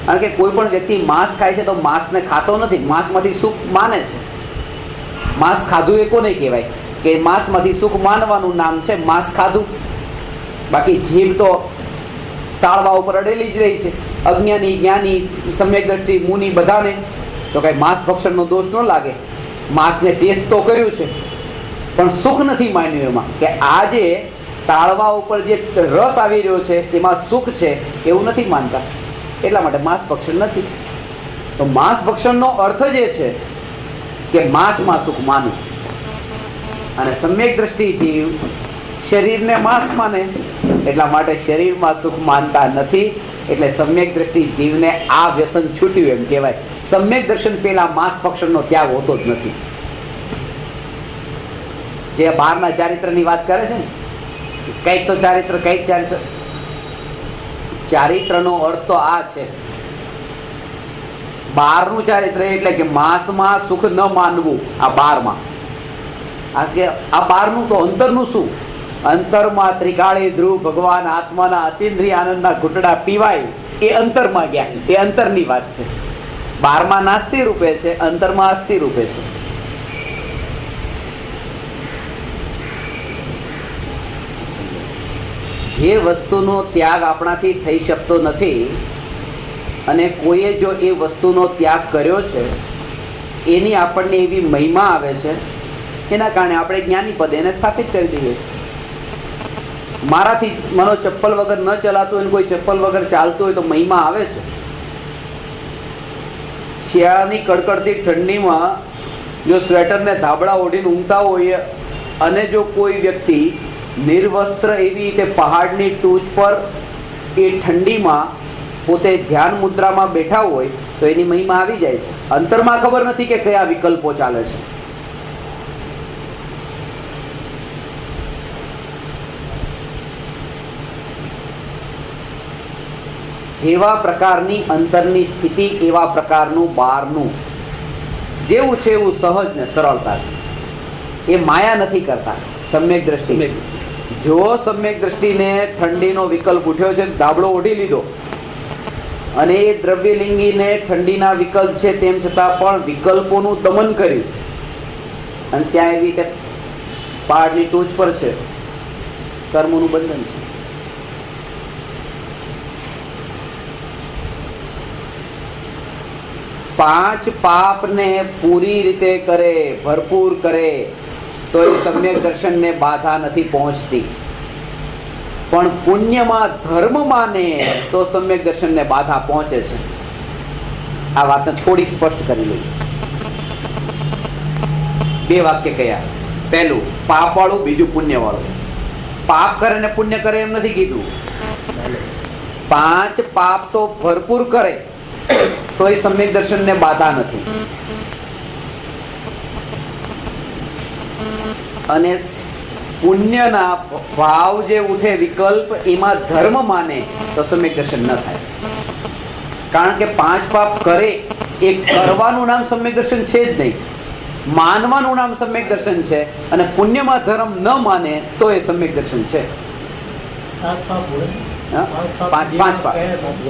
કારણ કે કોઈ પણ વ્યક્તિ માંસ ખાય છે તો માંસને ખાતો નથી, માંસમાંથી સુખ માને છે. માંસ ખાધું એ કોને કહેવાય? કે માંસમાંથી સુખ માનવાનું નામ છે માંસ ખાધું. બાકી જીભ તો તાળવા ઉપર અડેલી જ રહી છે. અજ્ઞાની, જ્ઞાની, સમ્યક દ્રષ્ટિ, મુનિ બધાને તો કઈ માંસ ભક્ષણનો દોષ ન લાગે. માંસને ટેસ્ટ તો કર્યું છે પણ સુખ નથી માન્યું એમાં, કે આ જે તાળવા ઉપર જે રસ આવી રહ્યો છે તેમાં સુખ છે એવું નથી માનતા. એટલા માટે માંસ ભક્ષણ નથી. તો માંસ ભક્ષણનો અર્થ જે છે કે માંસમાં સુખ માનવું. અને સમ્યક દ્રષ્ટિ જીવ શરીરને માંસ માને, એટલા માટે શરીરમાં સુખ માનતા નથી. એટલે સમ્યક દ્રષ્ટિ જીવને આ વ્યસન છૂટ્યું એમ કહેવાય. સમ્યક દર્શન પેલા માંસ ભક્ષણનો ત્યાગ હોતો જ નથી. જે બહારના ચારિત્રની વાત કરે છે ને, કઈક તો ચારિત્ર, કઈક ચારિત્ર. ચારિત્રનો અર્થ તો આ છે, બહારનું ચારિત્ર એટલે કે માંસમાં સુખ ન માનવું. આ બહારમાં, આ બહારનું તો અંતરનું શું? અંતરમાં ત્રિકાળી ધ્રુવ ભગવાન આત્માના અતિન્દ્રિય આનંદના ઘૂંટડા પીવાય, એ અંતરમાં ગયા, એ અંતરની વાત છે. બહારમાં નાસ્તિ રૂપે છે, અંતરમાં અસ્થિ રૂપે છે. જે વસ્તુનો ત્યાગ આપણાથી થઈ શકતો નથી અને કોઈએ જો એ વસ્તુનો ત્યાગ કર્યો છે, એની આપણને એવી મહિમા આવે છે, એના કારણે આપણે જ્ઞાની પદે એને સ્થાપિત કરી દઈએ છીએ. મારાથી મનો ચપ્પલ વગર ન ચલાતું હોય, કોઈ ચપ્પલ વગર ચાલતું હોય તો મહિમા આવે છે. શિયાળાની કડકડતી ઠંડીમાં જો સ્વેટરને ધાબળા ઓઢીને ઊંઘતા હોય અને જો કોઈ વ્યક્તિ નિર્વસ્ત્ર એવી રીતે પહાડની ટોચ પર એ ઠંડીમાં પોતે ધ્યાન મુદ્રામાં બેઠા હોય તો એની મહિમા આવી જાય છે. અંતરમાં ખબર નથી કે કયા વિકલ્પો ચાલે છે. જેવા પ્રકારની અંતરની સ્થિતિ એવા પ્રકારનું બહારનું, જેવું છે એવું સહજ ને સરળતા. એ માયા નથી કરતા. સમ્યક દ્રષ્ટિ, જો સમ્યક દ્રષ્ટિને ઠંડીનો વિકલ્પ ઉઠ્યો છે, ધાબળો ઓઢી લીધો અને એ દ્રવ્યલિંગીને ઠંડીના વિકલ્પ છે તેમ છતાં પણ વિકલ્પોનું દમન કર્યું અને ત્યાં એવી રીતે પહાડની ટોચ પર છે, કર્મોનું બંધન છે. પાંચ પાપને પૂરી રીતે કરે, ભરપૂર કરે તો એ સમ્યક દર્શનને બાધા નથી પહોંચતી. પણ પુણ્યમાં ધર્મ માને તો સમ્યક દર્શનને બાધા પહોંચે છે. આ વાતને થોડીક સ્પષ્ટ કરી લઈએ. બે વાક્ય કયા? પહેલું પાપ વાળું, બીજું પુણ્ય વાળું. પાપ કરે ને પુણ્ય કરે એમ નથી કીધું. પાંચ પાપ તો ભરપૂર કરે તો એ સમ્યક દર્શનને બાધા નથી. અને પુણ્યના ભાવ જે ઉઠે વિકલ્પ, એમાં ધર્મ માને તો સમ્યક દર્શન ન થાય. કારણ કે પાંચ પાપ કરે એ કરવાનું નામ સમ્યક દર્શન છે જ નહીં, માનવાનું નામ સમ્યક દર્શન છે. અને પુણ્યમાં ધર્મ ન માને તો એ સમ્યક દર્શન છે.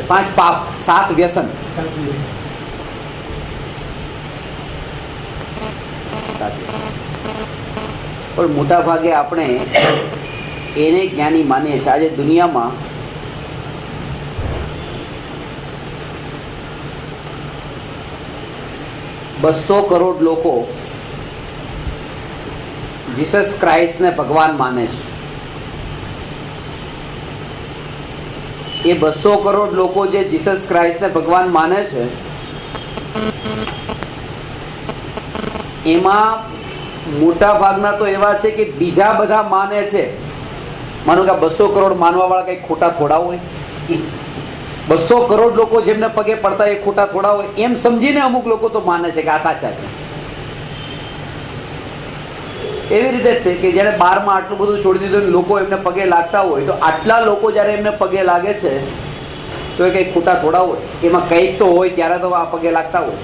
પાંચ પાપ, 7 વ્યસન. પણ મોટા ભાગે આપણે એને જ્ઞાની માનીએ છીએ. આજે દુનિયામાં બસો કરોડ લોકો જીસસ ક્રાઇસ્ટને ભગવાન માને છે. એ 200 કરોડ લોકો જે જીસસ ક્રાઇસ્ટને ભગવાન માને છે, એમાં મોટા ભાગના તો એવા છે કે બીજા બધા માને છે. માનો કે 200 કરોડ માનવા વાળા કઈ ખોટા થોડા હોય? 200 કરોડ લોકો જેમને પગે પડતા એ ખોટા થોડા હોય? એમ સમજીને અમુક લોકો તો માને છે કે આ સાચા છે. એવી રીતે કે જયારે 12માં આટલું બધું છોડી દીધું, લોકો એમને પગે લાગતા હોય, તો આટલા લોકો જયારે એમને પગે લાગે છે તો એ કઈ ખોટા થોડા હોય? એમાં કઈક તો હોય, ત્યારે તો આ પગે લાગતા હોય.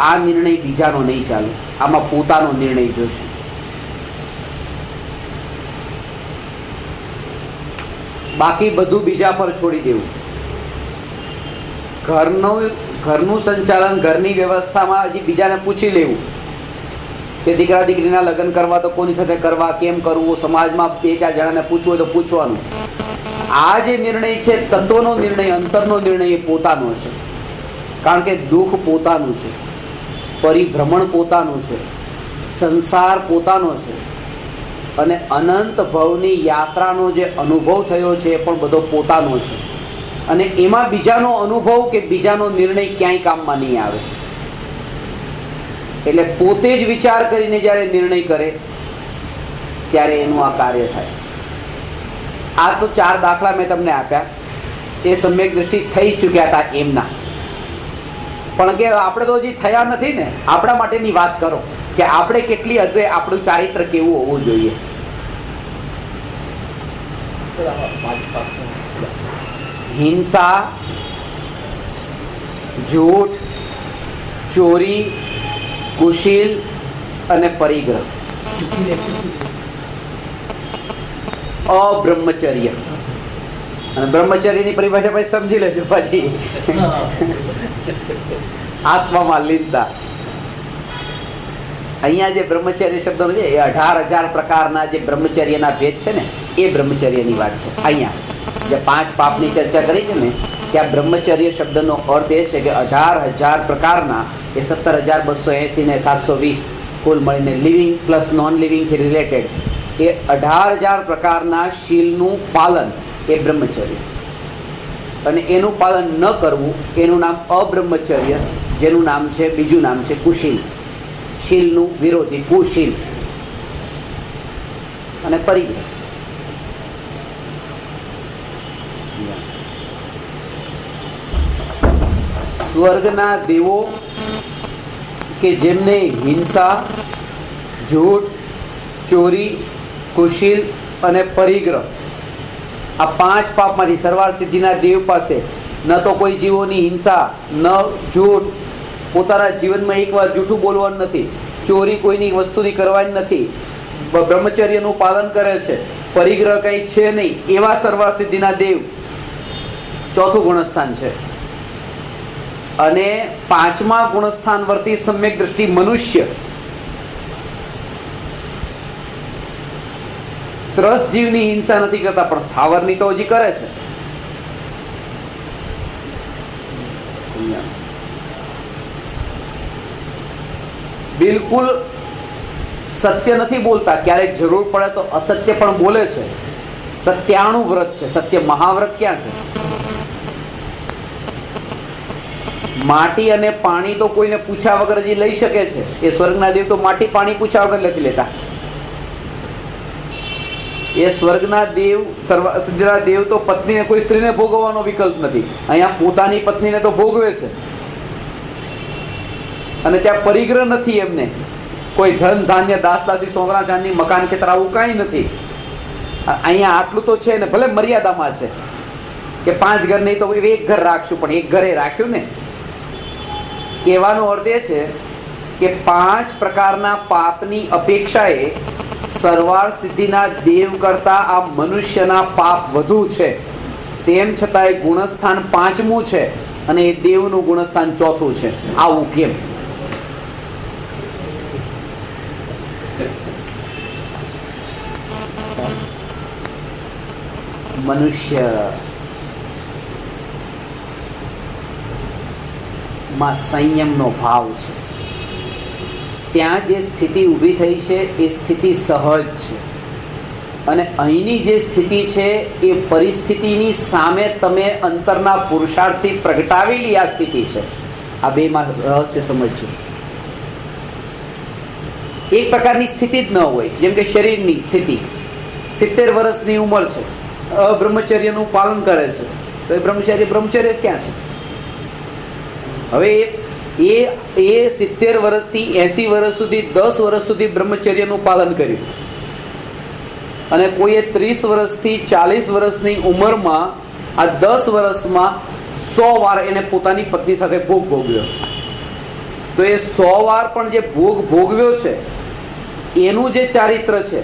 આ નિર્ણય બીજાનો નહીં ચાલે, આમાં પોતાનો નિર્ણય જોશે. બાકી બધું બીજા પર છોડી દેવું. ઘરનું સંચાલન, ઘરની વ્યવસ્થામાં હજી બીજાને પૂછી લેવું કે દીકરા દીકરીના લગ્ન કરવા તો કોની સાથે કરવા, કેમ કરવું, સમાજમાં 2-4 જણાને પૂછવું હોય તો પૂછવાનું. આ જે નિર્ણય છે, તત્વનો નિર્ણય, અંતરનો નિર્ણય, એ પોતાનો છે. કારણ કે દુઃખ પોતાનું છે, પરિભ્રમણ પોતાનું છે, સંસાર પોતાનો છે, અને અનંત ભવની યાત્રાનો જે અનુભવ થયો છે એ પણ બધો પોતાનો છે. અને એમાં બીજાનો અનુભવ કે બીજાનો નિર્ણય ક્યાંય કામમાં નહીં આવે. એટલે પોતે જ વિચાર કરીને જ્યારે નિર્ણય કરે ત્યારે એનું આ કાર્ય થાય. આ તો 4 દાખલા મેં તમને આપ્યા, એ સમ્યક દ્રષ્ટિ થઈ ચૂક્યા હતા એમના. પણ કે આપણે તો હજી થયા નથી ને, આપણા માટેની વાત કરો કે આપણે કેટલી હદે આપણું ચારિત્ર કેવું હોવું જોઈએ. હિંસા, જૂઠ, ચોરી, કુશીલ અને પરિગ્રહ. અબ્રહ્મચર્ય. અને બ્રહ્મચર્યની પરિભાષા પછી સમજી લેજો. પછી આત્મામાં લીનતા. અહીંયા જે બ્રહ્મચર્ય શબ્દો છે એ 18,000 પ્રકારના જે બ્રહ્મચર્યના ભેદ છે ને, એ બ્રહ્મચર્યની વાત છે. અહીંયા જે 5 પાપની ચર્ચા કરી છે ને, ત્યાં બ્રહ્મચર્ય શબ્દનો અર્થ એ છે કે 18,000 પ્રકારના, એ 17,280 ને 720 કુલ મળીને લિવિંગ પ્લસ નોન લિવિંગ થી રિલેટેડ, એ 18,000 પ્રકારના શીલનું પાલન એ બ્રહ્મચર્ય. અને એનું પાલન ન કરવું એનું નામ અબ્રહ્મચર્ય. જેનું નામ છે, બીજું નામ છે કુશીલ. શીલનું વિરોધી કુશીલ અને પરિગ્રહ. સ્વર્ગના દેવો કે જેમને હિંસા, જૂઠ, ચોરી, કુશીલ અને પરિગ્રહ આ 5 પાપમાંથી સરવાળ સિદ્ધિના દેવ પાસે ન તો કોઈ જીવોની હિંસા, ન જૂઠ, પોતાના જીવનમાં એકવાર જૂઠું બોલવાનું નથી, ચોરી કોઈની વસ્તુની કરવાની નથી, બ્રહ્મચર્યનું પાલન કરે છે, પરિગ્રહ કઈ છે નહીં, એવા સરવાળ સિદ્ધિના દેવ 4થું ગુણસ્થાન છે. અને 5મા ગુણસ્થાન વર્તી સમ્યક દ્રષ્ટિ મનુષ્ય 3 જીવની હિંસા નથી કરતા, પણ સ્થાવરની તો હજી કરે છે. બિલકુલ સત્ય નથી બોલતા, ક્યારેક જરૂર પડે તો અસત્ય પણ બોલે છે. સત્યાણુ વ્રત છે, સત્ય મહાવ્રત ક્યાં છે? માટી અને પાણી તો કોઈને પૂછ્યા વગર હજી લઈ શકે છે. એ સ્વર્ગના દેવ તો માટી પાણી પૂછ્યા વગર નથી લેતા. એ સ્વર્ગના દેવ, સિદ્ધના દેવ તો પત્નીને, કોઈ સ્ત્રીને ભોગવવાનો વિકલ્પ નથી. અહીંયા પોતાની પત્નીને તો ભોગવે છે. અને ત્યાં પરિગ્રહ નથી એમને. કોઈ ધન ધાન્ય, દાસ દાસી, સોના ચાંદી, મકાન ખેતર આવું કાંઈ નથી. અહીંયા આટલું તો છે ને, ભલે મર્યાદામાં છે કે 5 ઘર નહીં તો 1 ઘર રાખશું, પણ 1 ઘરે રાખ્યું ને. કહેવાનો અર્થ એ છે કે 5 પ્રકારના પાપની અપેક્ષાએ સરવાળ સિદ્ધિના દેવ કરતા આ મનુષ્યના પાપ વધુ છે. તેમ છતાં એ ગુણસ્થાન 5મું છે અને એ દેવનું ગુણસ્થાન 4થું છે. આવું કેમ? મનુષ્ય માં સંયમનો ભાવ છે. ત્યાં જે સ્થિતિ ઊભી થઈ છે એ સ્થિતિ સહજ છે, અને અહીંની જે સ્થિતિ છે એ પરિસ્થિતિની સામે તમે અંતરના પુરુષાર્થથી પ્રગટાવેલી આ સ્થિતિ છે. આ બેમાં રહસ્ય સમજજો. એક પ્રકારની સ્થિતિ જ ન હોય, જેમ કે શરીરની સ્થિતિ. 70 વર્ષની ઉંમર છે, બ્રહ્મચર્યનું પાલન કરે છે, તો એ બ્રહ્મચર્ય ક્યાં છે? હવે એ 70 વર્ષથી 80 વર્ષ સુધી, 10 વર્ષ સુધી બ્રહ્મચર્યનું પાલન કર્યું, અને કોઈએ 30 વર્ષથી 40 વર્ષની ઉંમરમાં આ 10 વર્ષમાં 100 વાર એને પોતાની પત્ની સાથે ભોગ ભોગવ્યો. તો એ 100 વાર પણ જે ભોગ ભોગવ્યો છે એનું જે ચારિત્ર છે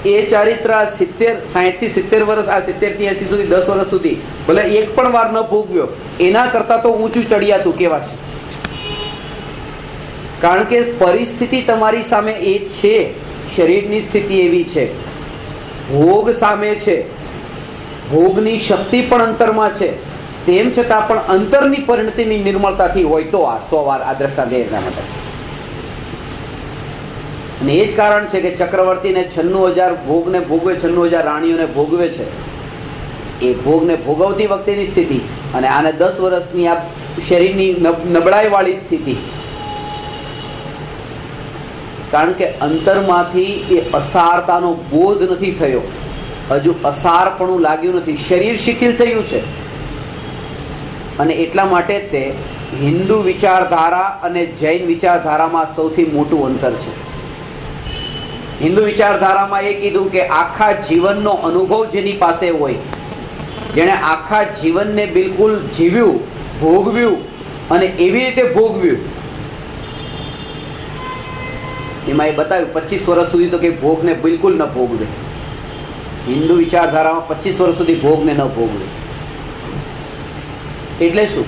એ ચારિત્ર 60 થી 70 વર્ષ, આ 70 થી 80 સુધી, 10 વર્ષ સુધી ભલે એક પણ વાર ન ભોગવ્યો, એના કરતા તો ઊંચું ચડિયાતું કેવા છે. કારણ કે પરિસ્થિતિ તમારી સામે એ છે, શરીરની સ્થિતિ એવી છે, ભોગ સામે છે, ભોગની શક્તિ પણ અંતરમાં છે. તેમ છતાં પણ અંતરની પરિણતિની નિર્મળતાથી હોય તો આ 100 વાર આ દ્રષ્ટાંત એના માટે. અને એ જ કારણ છે કે ચક્રવર્તીને 96,000 ભોગને ભોગવે, 96,000 રાણીઓને ભોગવે છે. એ ભોગને ભોગવતી વખતેની સ્થિતિ અને આને 10 વર્ષની આ શરીરની નબળાઈ વાળી સ્થિતિ. કારણ કે અંતરમાંથી એ અસારતાનો બોધ નથી થયો, હજુ અસારપણું લાગ્યું નથી, શરીર શિથિલ થયું છે. અને એટલા માટે તે હિન્દુ વિચારધારા અને જૈન વિચારધારામાં સૌથી મોટું અંતર છે. હિન્દુ વિચારધારામાં એ કીધું કે આખા જીવનનો અનુભવ જેની પાસે હોય, જેણે આખા જીવનને બિલકુલ જીવ્યું, ભોગવ્યું અને એવી રીતે ભોગવ્યું, એમાં એ બતાવ્યું 25 વર્ષ સુધી તો કે ભોગને બિલકુલ ન ભોગવે. હિન્દુ વિચારધારામાં 25 વર્ષ સુધી ભોગને ન ભોગવે. એટલે શું?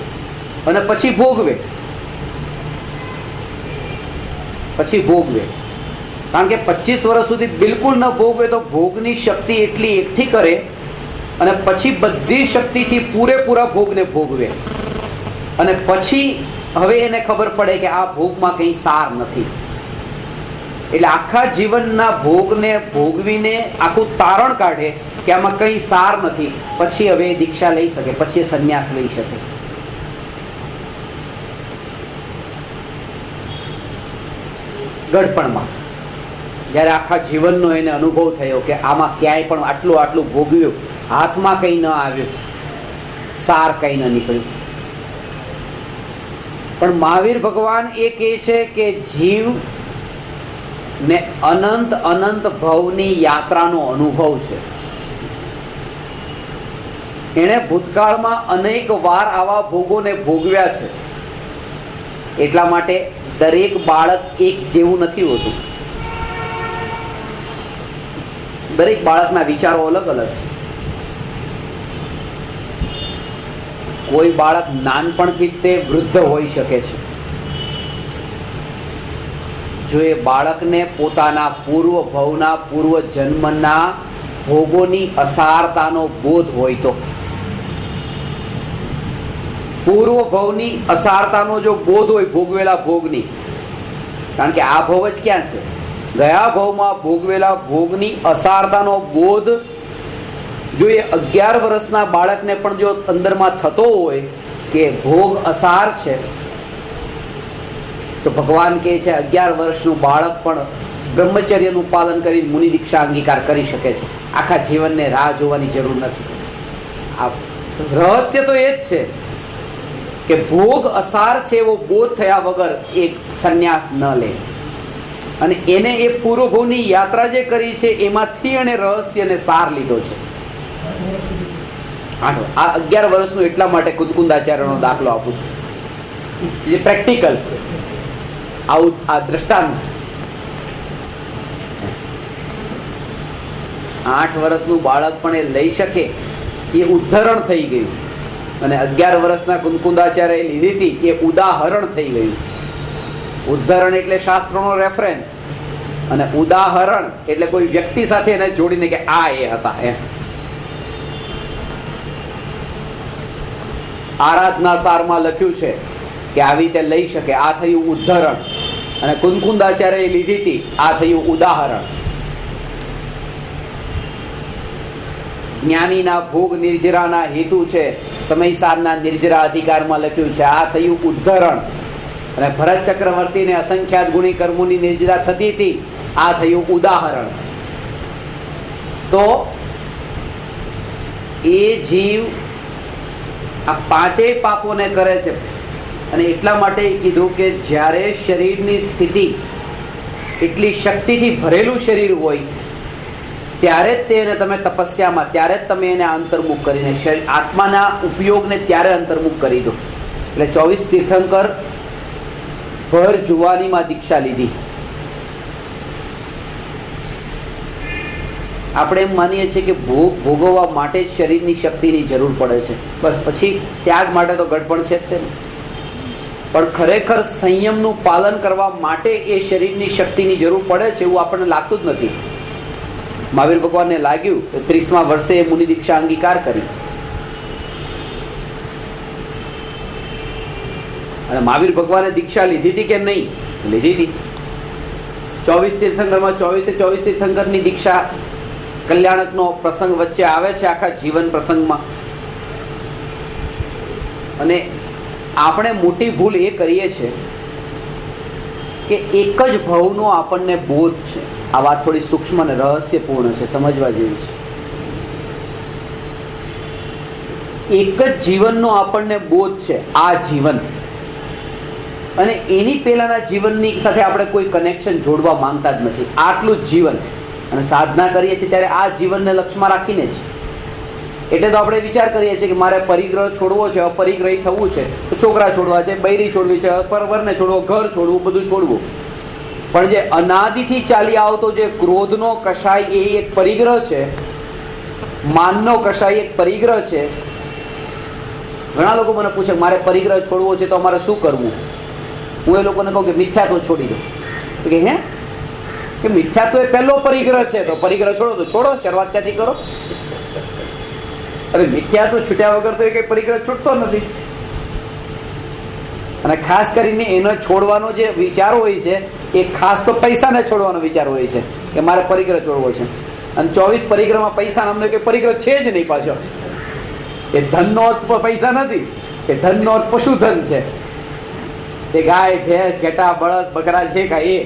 અને પછી ભોગવે, પછી ભોગવે. કારણ કે 25 વર્ષ સુધી બિલકુલ ન ભોગવે તો ભોગની શક્તિ એટલી એકઠી કરે અને પછી બધી શક્તિથી પૂરેપૂરા ભોગને ભોગવે. અને પછી હવે એને ખબર પડે કે આ ભોગમાં કંઈ સાર નથી. એટલે આખા જીવનના ભોગને ભોગવીને આખું તારણ કાઢે કે આમાં કંઈ સાર નથી. પછી હવે દીક્ષા લઈ શકે, પછી સંન્યાસ લઈ શકે. ગઢપણમાં જ્યારે આખા જીવનનો એને અનુભવ થયો કે આમાં ક્યાંય પણ આટલું આટલું ભોગવ્યું, હાથમાં કંઈ ન આવ્યું, સાર કંઈ ન નીકળ્યું. પણ મહાવીર ભગવાન એ કહે છે કે જીવ ને અનંત અનંત ભવની યાત્રાનો અનુભવ છે. એણે ભૂતકાળમાં અનેક વાર આવા ભોગોને ભોગવ્યા છે. એટલા માટે દરેક બાળક એક જેવું નથી હોતું. દરેક બાળકના વિચારો અલગ અલગ છે. કોઈ બાળક નાનપણથી તે વૃદ્ધ હોઈ શકે છે. જો એ બાળકને પોતાના પૂર્વ ભવના પૂર્વ જન્મના ભોગોની અસારતાનો બોધ હોય તો, પૂર્વ ભવની અસારતાનો જો બોધ હોય ભોગવેલા ભોગની, કારણ કે આ ભવ જ ક્યાં છે, ગયા ભવમાં ભોગવેલા ભોગની અસારતાનો બોધ જો એ 11 વર્ષના બાળકને પણ જો અંદરમાં થતો હોય કે ભોગ અસાર છે, તો ભગવાન કહે છે 11 વર્ષનું બાળક પણ બ્રહ્મચર્યનું પાલન કરી મુનિ દીક્ષા અંગીકાર કરી શકે છે. આખા જીવનને રાહ જોવાની જરૂર નથી. આ રહસ્ય તો એ જ છે કે ભોગ અસાર છે એવો બોધ થયા વગર એક સંન્યાસ ન લે. અને એને એ પૂર્વભવની યાત્રા જે કરી છે એમાંથી એને રહસ્યને સાર લીધો છે. આ 11 વર્ષનું એટલા માટે કુંદકુંદાચાર્યનો દાખલો આપું છું, જે પ્રેક્ટિકલ આવું આ દ્રષ્ટાંત. 8 વર્ષનું બાળક પણ એ લઈ શકે એ ઉદાહરણ થઈ ગયું, અને 11 વર્ષના કુંદકુંદાચાર્ય લીધી હતી એ ઉદાહરણ થઈ ગયું. ઉદાહરણ એટલે શાસ્ત્રનો રેફરન્સ, અને ઉદાહરણ એટલે કોઈ વ્યક્તિ સાથે એને જોડીને કે આ એ હતા એમ. આરાધના સારમાં લખ્યું છે કે આવી રીતે લઈ શકે. આ થયું ઉદાહરણ, અને કુંદકુંદાચાર્ય લીધી હતી, આ થયું ઉદાહરણ. જ્ઞાનીના ભોગ નિર્જરાના હેતુ છે, સમયસારના નિર્જરા અધિકારમાં લખ્યું છે, આ થયું ઉદાહરણ. અને ભરત ચક્રવર્તીને અસંખ્યાત ગુણી કર્મોની નિર્જરા થતી હતી, આ થયું ઉદાહરણ. તો એ જીવ આ પાંચેય પાપોને કરે છે. અને એટલા માટે કીધું કે જ્યારે શરીરની સ્થિતિ એટલી શક્તિથી ભરેલું શરીર હોય ત્યારે જ તેને તમે તપસ્યામાં, ત્યારે જ તમે એને અંતર્મુખ કરીને આત્માના ઉપયોગને ત્યારે અંતર્મુખ કરી દો. એટલે 24 તીર્થંકર ભર જુવાનીમાં દીક્ષા લીધી. આપણે એમ માનીએ છીએ કે ભોગ ભોગવવા માટે જ શરીરની શક્તિની જરૂર પડે છે, બસ પછી ત્યાગ માટે તો ગડપણ છે જ તે. પણ ખરેખર સંયમનું પાલન કરવા માટે એ શરીરની શક્તિની જરૂર પડે છે એવું આપણને લાગતું જ નથી. મહાવીર ભગવાનને લાગ્યું, 30મા વર્ષે એ મુનિ દીક્ષા અંગીકાર કરી. અને મહાવીર ભગવાને દીક્ષા લીધી હતી કે નહીં? લીધી હતી. 24 તીર્થંકરમાં 24 તીર્થંકરની દીક્ષા કલ્યાણકનો પ્રસંગ વચ્ચે આવે છે આખા જીવન પ્રસંગમાં. અને આપણે મોટી ભૂલ એ કરીએ છીએ કે એક જ ભવનો આપણને બોધ છે. આ વાત થોડી સૂક્ષ્મ અને રહસ્યપૂર્ણ છે, સમજવા જેવી છે. એક જ જીવનનો આપણને બોધ છે, આ જીવન. અને એની પહેલાના જીવનની સાથે આપણે કોઈ કનેક્શન જોડવા માંગતા જ નથી. આટલું જ જીવન. અને સાધના કરીએ છીએ ત્યારે આ જીવનને લક્ષ્યમાં રાખીને જ. એટલે તો આપણે વિચાર કરીએ છીએ કે મારે પરિગ્રહ છોડવો છે, અપરિગ્રહી થવું છે, છોકરા છોડવા છે, બૈરી છોડવી છે, પરવરને છોડવો, ઘર છોડવું, બધું છોડવું. પણ જે અનાદિથી ચાલી આવતો જે ક્રોધનો કષાય એ એક પરિગ્રહ છે, માનનો કષાય એક પરિગ્રહ છે. ઘણા લોકો મને પૂછે મારે પરિગ્રહ છોડવો છે તો અમારે શું કરવું? હું એ લોકોને કહું કે મિથ્યાત્વ છોડી દો. કે હે કે મિથ્યાત્વ એ પહેલો પરિગ્રહ છે, તો પરિગ્રહ છોડો તો છોડો, શરૂઆત ક્યાંથી કરો? અરે મિથ્યાત્વ છૂટ્યા વગર તો એ કઈ પરિગ્રહ છૂટતો નથી. અને ખાસ કરીને એનો છોડવાનો જે વિચાર હોય છે એ ખાસ તો પૈસાને છોડવાનો વિચાર હોય છે કે મારે પરિગ્રહ છોડવો છે. અને 24 પરિગ્રહમાં પૈસા નામનો કે પરિગ્રહ છે જ નહીં પાછો. એ ધનનો અર્થ પૈસા નથી, એ ધનનો અર્થ પશુધન છે. એ ગાય, ભેંસ, ઘેટા, બળદ, બકરા જે કાંઈ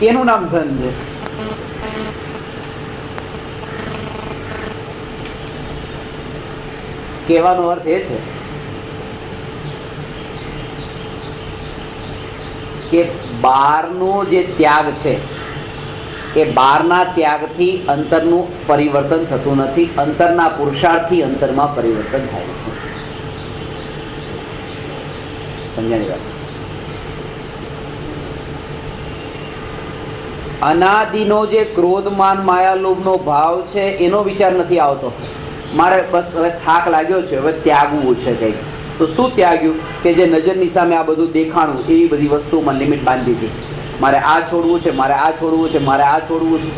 એનું નામ ધન છે. કહેવાનો અર્થ એ છે કે બહારનો જે ત્યાગ છે એ બહારના ત્યાગથી અંતરનું પરિવર્તન થતું નથી, અંતરના પુરુષાર્થથી અંતરમાં પરિવર્તન થાય છે. સમજાણી વાત? અનાદિનો જે ક્રોધ માન માયા લોભનો ભાવ છે એનો વિચાર નથી આવતો. મારે બસ હવે થાક લાગ્યો છે, હવે ત્યાગવું છે કંઈક. તો શું ત્યાગ્યું? કે જે નજરની સામે આ બધું દેખાણું, એવી બધી વસ્તુમાં લિમિટ બાંધી હતી. મારે આ છોડવું છે, મારે આ છોડવું છે, મારે આ છોડવું છે.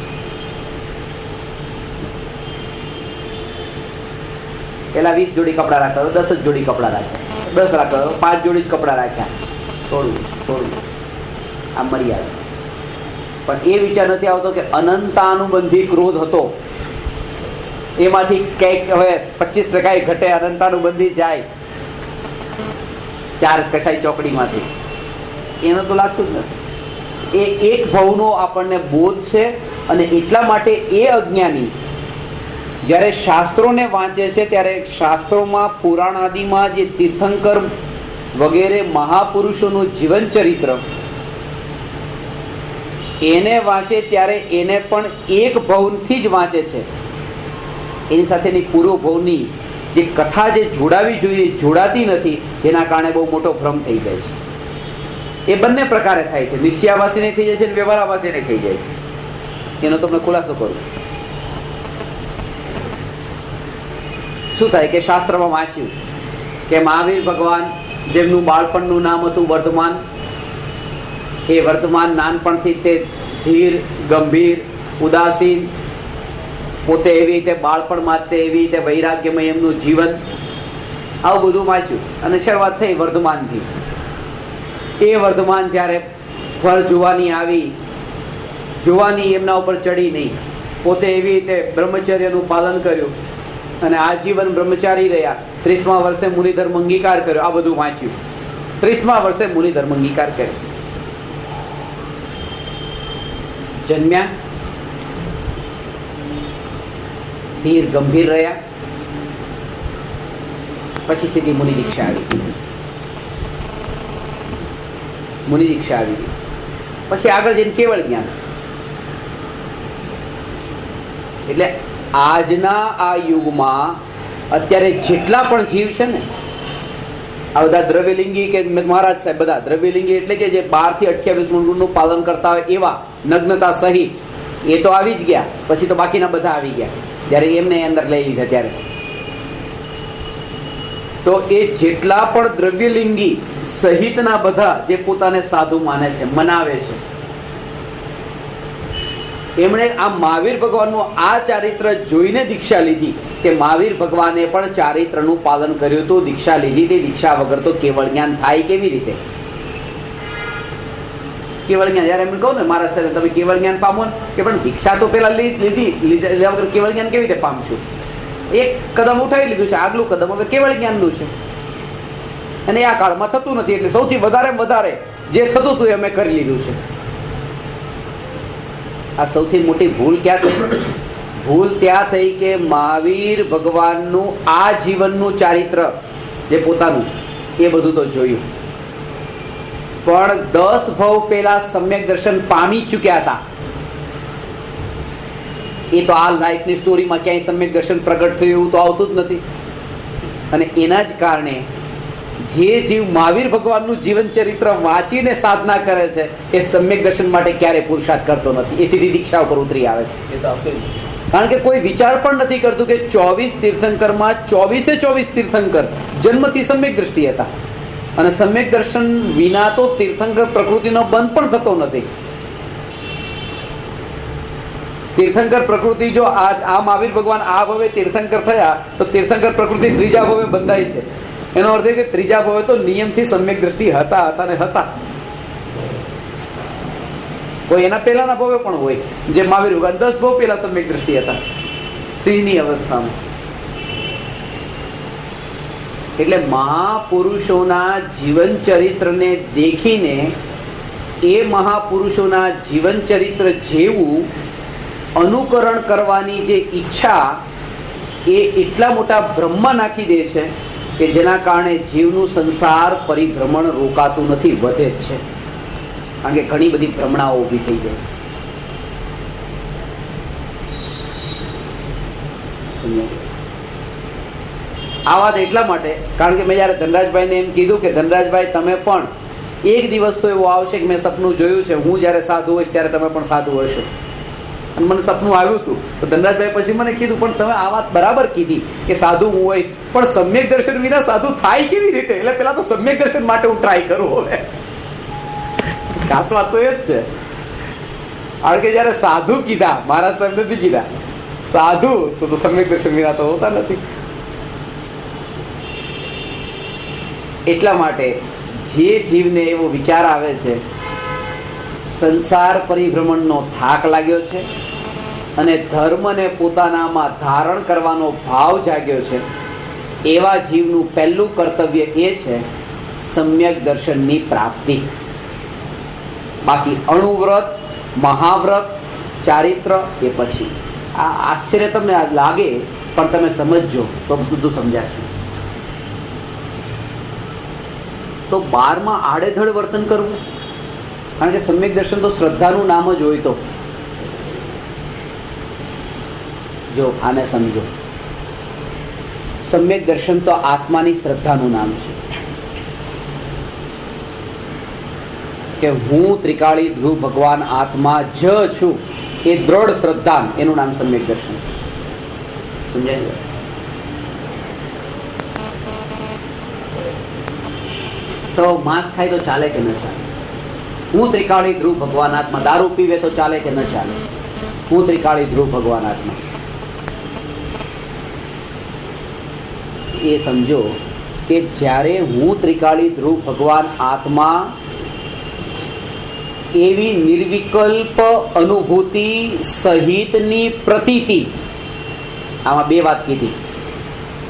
પેલા 20 જોડી કપડા રાખતા તો 10 જ જોડી કપડા રાખ્યા, 10 રાખતા તો 5 જોડી જ કપડા રાખ્યા. છોડવું છોડવું, આ મર્યાદા. પણ એ વિચાર નથી આવતો કે અનંતાનુબંધી ક્રોધ હતો, એમાંથી કંઈક હવે 25% ઘટે, અનંતાનુબંધી જાય 4 કસાઈ ચોકડીમાંથી. એનું તો લાગતું જ નથી. એ એક ભાવનો આપણને બોધ છે. અને એટલા માટે એ અજ્ઞાની જ્યારે શાસ્ત્રોને વાંચે છે ત્યારે શાસ્ત્રોમાં પુરાણ આદિમાં જે તીર્થંકર વગેરે મહાપુરુષોનું જીવન ચરિત્ર એને વાંચે ત્યારે એને પણ એક ભાવથી જ વાંચે છે. એની સાથેની પૂર્વ ભાવની જે કથા જે જોડાવી જોઈએ જોડાતી નથી, જેના કારણે બહુ મોટો ભ્રમ થઈ જાય છે. એ બંને પ્રકારે થાય છે, નિશ્ચયાવાસીને થઈ જાય છે અને વ્યવહારાવાસીને થઈ જાય છે. એનો તમને ખુલાસો કરું. શું થાય કે શાસ્ત્રમાં વાંચ્યું કે મહાવીર ભગવાન, જેમનું બાળપણનું નામ હતું વર્ધમાન, એ વર્ધમાન નાનપણથી તે ધીર, ગંભીર, ઉદાસીન, પોતે એવી રીતે બાળપણમાં તે એવી રીતે વૈરાગ્યમય એમનું જીવન, આવું બધું વાંચ્યું. અને શરૂઆત થઈ વર્ધમાનથી. એ વર્ધમાન જ્યારે ફળ જોવાની આવી, જોવાની એમના ઉપર ચડી નહીં, પોતે એવી રીતે બ્રહ્મચર્યનું પાલન કર્યું અને આજીવન બ્રહ્મચારી રહ્યા. 30મા વર્ષે મુનિ ધર્મ અંગીકાર કર્યો. આ બધું વાંચ્યું. 30મા વર્ષે મુનિ ધર્મ અંગીકાર કર્યો. જન્મ્યા, ધીર ગંભીર રહ્યા, પછી સીધી મુનિ દીક્ષા આવી. મુનિ દીક્ષા આવી પછી આગળ જઈને કેવળ જ્ઞાન. એટલે આજના આ યુગમાં અત્યારે જેટલા પણ જીવ છે ને, આ બધા દ્રવ્યલિંગી કે મહારાજ સાહેબ બધા દ્રવ્યલિંગી એટલે કે જે 12 થી 28 ગુણનું પાલન કરતા હોય એવા, નગ્નતા સહિત, એ તો આવી જ ગયા. પછી તો બાકીના બધા આવી ગયા જયારે એમને અંદર લઈ લીધા ત્યારે. તો એ જેટલા પણ દ્રવ્યલિંગી સહિતના બધા જે પોતાને સાધુ માને છે, મનાવે છે, એમણે આ મહાવીર ભગવાનનું આ ચારિત્ર જોઈને દીક્ષા લીધી. કે મહાવીર ભગવાને પણ ચારિત્રનું પાલન કર્યું હતું, દીક્ષા લીધી. તે દીક્ષા વગર તો કેવળ જ્ઞાન થાય કેવી રીતે? કેવળ જ્ઞાન જયારે એમ કહું ને મારા સાથે તમે કેવળ જ્ઞાન પામો ને, કે પણ દીક્ષા તો પેલા લીધા વગર કેવળ જ્ઞાન કેવી રીતે પામશું? એક કદમ ઉઠાવી લીધું છે, આગલું કદમ હવે કેવળ જ્ઞાનનું છે. અને આ કાળમાં થતું નથી, એટલે સૌથી વધારે જે થતું હતું એ અમે કરી લીધું છે. આ સૌથી મોટી ભૂલ ક્યાં થઈ? ભૂલ ત્યાં થઈ કે મહાવીર ભગવાનનું આ જીવનનું ચારિત્ર જે પોતાનું, એ બધું તો જોયું, પણ 10 ભવ પહેલા સમ્યક દર્શન પામી ચૂક્યા હતા. એ તો આ લાઈફની સ્ટોરીમાં ક્યાંય સમ્યક દર્શન પ્રગટ થયું એવું તો આવતું જ નથી. અને એના જ કારણે જે જીવ મહાવીર ભગવાનનું જીવન ચરિત્ર વાંચીને સાધના કરે છે એ સમ્યક દર્શન માટે ક્યારે પુરુષાર્થ કરતો નથી. એ સીધી દીક્ષા ઉપર ઉતરી આવે છે. એ તો આવતું જ નથી. કારણ કે કોઈ વિચાર પણ નથી કરતું કે 24 તીર્થંકરમાં 24 તીર્થંકર જન્મથી સમ્યક દ્રષ્ટિ હતા. અને સમ્યક દર્શન વિના તો તીર્થંકર પ્રકૃતિનો બંધ પણ થતો નથી. તીર્થંકર પ્રકૃતિ જો આ મહાવીર ભગવાન આ ભવે તીર્થંકર થયા તો તીર્થંકર પ્રકૃતિ ત્રીજા ભવે બંધાય છે. એનો અર્થ એ કે ત્રીજા ભવે તો નિયમથી સમ્યક દ્રષ્ટિ હતા. કોઈ એના પહેલાના ભવે પણ હોય, જે મહાવીર ભગવાન 10 ભવ પહેલા સમ્યક દ્રષ્ટિ હતા સિંહની અવસ્થામાં. એટલે મહાપુરુષોના જીવન ચરિત્રને દેખીને એ મહાપુરુષોના જીવન ચરિત્ર જેવું અનુકરણ કરવાની જે ઈચ્છા એ એટલા મોટા બ્રહ્મમાં નાખી દે છે કે જેના કારણે જીવનું સંસાર પરિભ્રમણ રોકાતું નથી, વધે જ છે. કારણ કે ઘણી બધી ભ્રમણાઓ ઊભી થઈ જાય છે. આ વાત એટલા માટે, કારણ કે મેં જયારે ધનરાજભાઈને એમ કીધું કે ધનરાજભાઈ તમે પણ એક દિવસ તો એવો આવશે કે મેં સપનું જોયું છે, હું જયારે સાધુ હોઈશ ત્યારે તમે પણ સાધુ હશો. અને મને સપનું આવ્યું હતું તો ધનરાજભાઈ પછી મને કીધું પણ તમે આ વાત બરાબર કીધી કે સાધુ હું હોઈશ, પણ સમ્યક દર્શન વિના સાધુ થાય કેવી રીતે? એટલે પેલા તો સમ્યક દર્શન માટે હું ટ્રાય કરું. હવે ખાસ વાત તો એ જ છે. કારણ કે જયારે સાધુ કીધા, મહારાજ સાહેબ નથી કીધા, સાધુ તો સમ્યક દર્શન વિના તો હોતા નથી. એટલા માટે જે જીવને એવો વિચાર આવે છે, સંસાર પરિભ્રમણનો થાક લાગ્યો છે અને ધર્મને પોતાનામાં ધારણ કરવાનો ભાવ જાગ્યો છે, એવા જીવનું પહેલું કર્તવ્ય એ છે સમ્યક દર્શનની પ્રાપ્તિ. બાકી અણુવ્રત, મહાવ્રત, ચારિત્ર એ પછી. આ આશ્ચર્ય તમને લાગે પણ તમે સમજજો તો બધું સમજાશે. તો 12માં આડેધડ વર્તન કરવું, કારણ કે સમ્યક દર્શન તો શ્રદ્ધાનું નામ જ હોય. તો જો આને સમજો, સમ્યક દર્શન તો આત્માની શ્રદ્ધાનું નામ છે કે હું ત્રિકાળી ધ્રુવ ભગવાન આત્મા જ છું, એ દ્રઢ શ્રદ્ધા, એનું નામ સમ્યક દર્શન. સમજાય? તો માંસ ખાય તો ચાલે કે ન ચાલે? હું ત્રિકાળી ધ્રુવ ભગવાન આત્મા. દારૂ પીવે તો ચાલે કે ન ચાલે? હું ત્રિકાળી ધ્રુવ ભગવાન આત્મા. એ સમજો કે જ્યારે હું ત્રિકાળી ધ્રુવ ભગવાન આત્મા એવી નિર્વિકલ્પ અનુભૂતિ સહિતની પ્રતીતિ, આમાં બે વાત કીધી.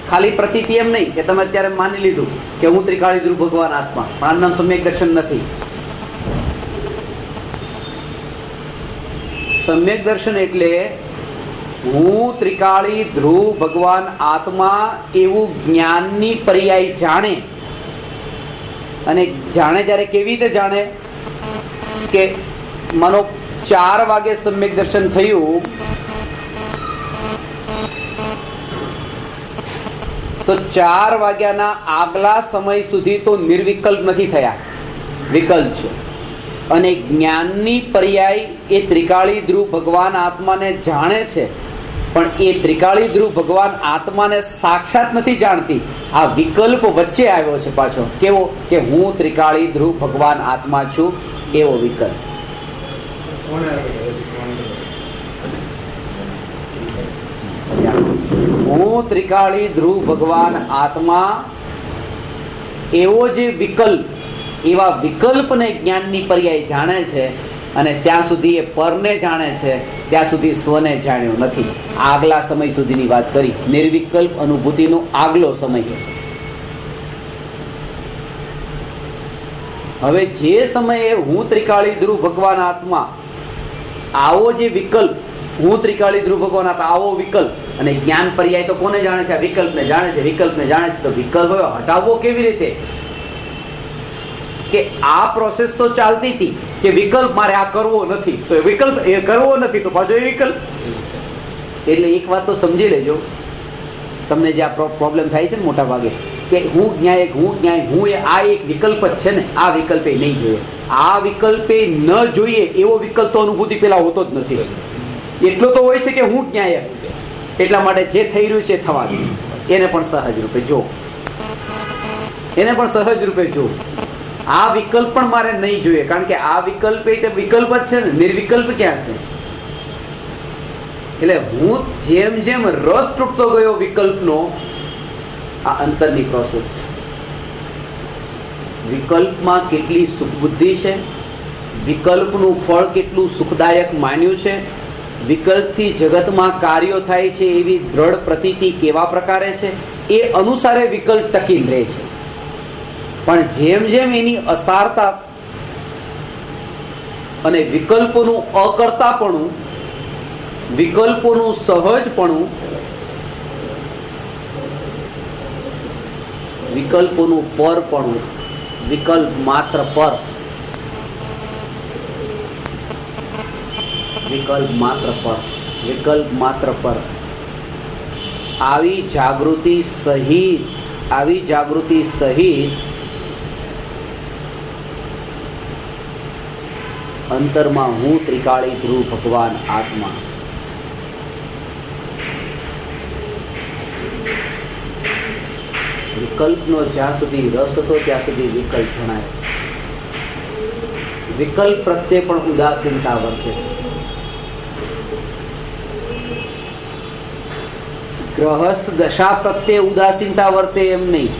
ખાલી પ્રતીતિ એમ નહીં કે તમે અત્યારે માની લીધું કે હું ત્રિકાળી ધ્રુવ ભગવાન આત્મા, પણ આનું નામ સમ્યક દર્શન નથી. સમ્યક દર્શન એટલે હું ત્રિકાળી ધ્રુવ ભગવાન આત્મા એવું જ્ઞાનની પર્યાય જાણે. અને જાણે ત્યારે કેવી રીતે જાણે કે માનો 4 વાગે સમ્યક દર્શન થયું તો 4 વાગ્યાના આગલા સમય સુધી તો નિર્વિકલ્પ નથી થયા, વિકલ્પ છે. અને જ્ઞાનની પર્યાય એ ત્રિકાળી ધ્રુવ ભગવાન આત્માને જાણે છે, પણ એ ત્રિકાળી ધ્રુવ ભગવાન આત્માને સાક્ષાત નથી જાણતી. આ વિકલ્પ વચ્ચે આવ્યો છે પાછો. કેવો? કે હું ત્રિકાળી ધ્રુવ ભગવાન આત્મા છું, એવો વિકલ્પ. હું ત્રિકાળી ધ્રુવ ભગવાન આત્મા એવો જે વિકલ્પ, એવા વિકલ્પને જ્ઞાનની પર્યાય જાણે છે. અને ત્યાં સુધી એ પરને જાણે છે, ત્યાં સુધી સ્વને જાણ્યો નથી. આગલા સમય સુધીની વાત કરી, નિર્વિકલ્પ અનુભૂતિનો આગલો સમય છે. હવે જે સમયે હું ત્રિકાળી ધ્રુવ ભગવાન આત્મા આવો જે વિકલ્પ, હું ત્રિકાળી ધ્રુવ ભગવાન આત્મા આવો વિકલ્પ, અને જ્ઞાન પર્યાય તો કોને જાણે છે? આ વિકલ્પને જાણે છે. વિકલ્પને જાણે છે તો વિકલ્પ હટાવવો કેવી રીતે? કે આ પ્રોસેસ તો ચાલતી હતી કે વિકલ્પ મારે આ કરવો નથી, તો વિકલ્પ એ કરવો નથી તો પાછો એ વિકલ્પ. એટલે એક વાત તો સમજી લેજો, તમને જે આ પ્રોબ્લેમ થાય છે ને મોટા ભાગે, કે હું જ્ઞાયક, હું જ્ઞાય, હું એ આ એક વિકલ્પ જ છે ને, આ વિકલ્પે નહીં જોઈએ. આ વિકલ્પે ન જોઈએ એવો વિકલ્પ તો અનુભૂતિ પેલા હોતો જ નથી. એટલો તો હોય છે કે હું જ્ઞાયક, એટલા માટે જે થઈ રહ્યું છે થવાનું, એને પણ સહજ રૂપે જો, એને પણ સહજ રૂપે જો. આ વિકલ્પ પણ મારે નહીં જોઈએ, કારણ કે આ વિકલ્પ એ વિકલ્પ જ છે ને, નિર્વિકલ્પ ક્યાં છે? એટલે હું જેમ જેમ રસ તૂટતો ગયો વિકલ્પનો, આ અંતરની પ્રોસેસ છે. વિકલ્પમાં કેટલી સુખ બુદ્ધિ છે, વિકલ્પનું ફળ કેટલું સુખદાયક માન્યું છે, વિકલ્પથી જગતમાં કાર્યો થાય છે એવી દ્રઢ પ્રતીતિ કેવા પ્રકારે છે, એ અનુસારે વિકલ્પ ટકી રહે છે. પણ જેમ જેમ એની અસારતા અને વિકલ્પોનું અકર્તાપણું, વિકલ્પોનું સહજપણું, વિકલ્પોનું પરપણું, વિકલ્પ માત્ર પર, વિકલ્પ માત્ર પર, વિકલ્પ માત્ર પર, આવી જાગૃતિ સહિત અંતરમાં હું ત્રિકાળી ધ્રુવ ભગવાન આત્મા. વિકલ્પનો જ્યાં સુધી રસ હતો ત્યાં સુધી વિકલ્પ ભણાય. વિકલ્પ પ્રત્યે પણ ઉદાસીનતા વર્તે. ગ્રહસ્થ દશા પ્રત્યે ઉદાસીનતા વર્તે એમ નહીં.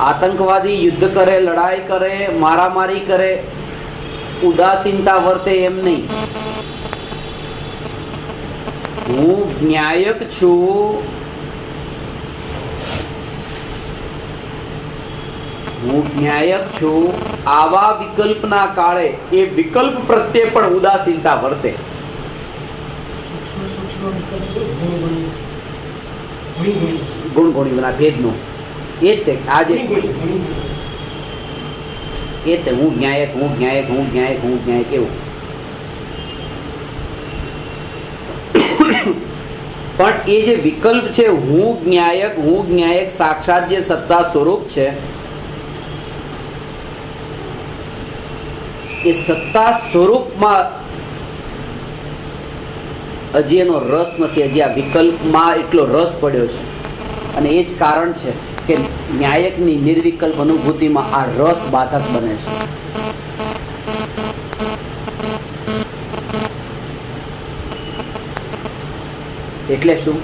આતંકવાદી યુદ્ધ કરે, લડાઈ કરે, મારામારી કરે, ઉદાસીનતા વર્તે એમ નહીં. હું ન્યાયક છું, આવા વિકલ્પના કાળે એ વિકલ્પ પ્રત્યે પણ ઉદાસીનતા વર્તે. ગુણગુણીના ભેદનો એ જ તે આજે એ તે હું ન્યાયક એવું. પણ એ જે વિકલ્પ છે, હું જ્ઞાયક સાક્ષાત જે સત્તા સ્વરૂપ છે, એ સત્તા સ્વરૂપમાં હજી એનો રસ નથી. હજી આ વિકલ્પમાં એટલો રસ પડ્યો છે. અને એ જ કારણ છે કે ન્યાયકની નિર્વિકલ્પ અનુભૂતિમાં આ રસ બાધક બને છે. એટલે શું?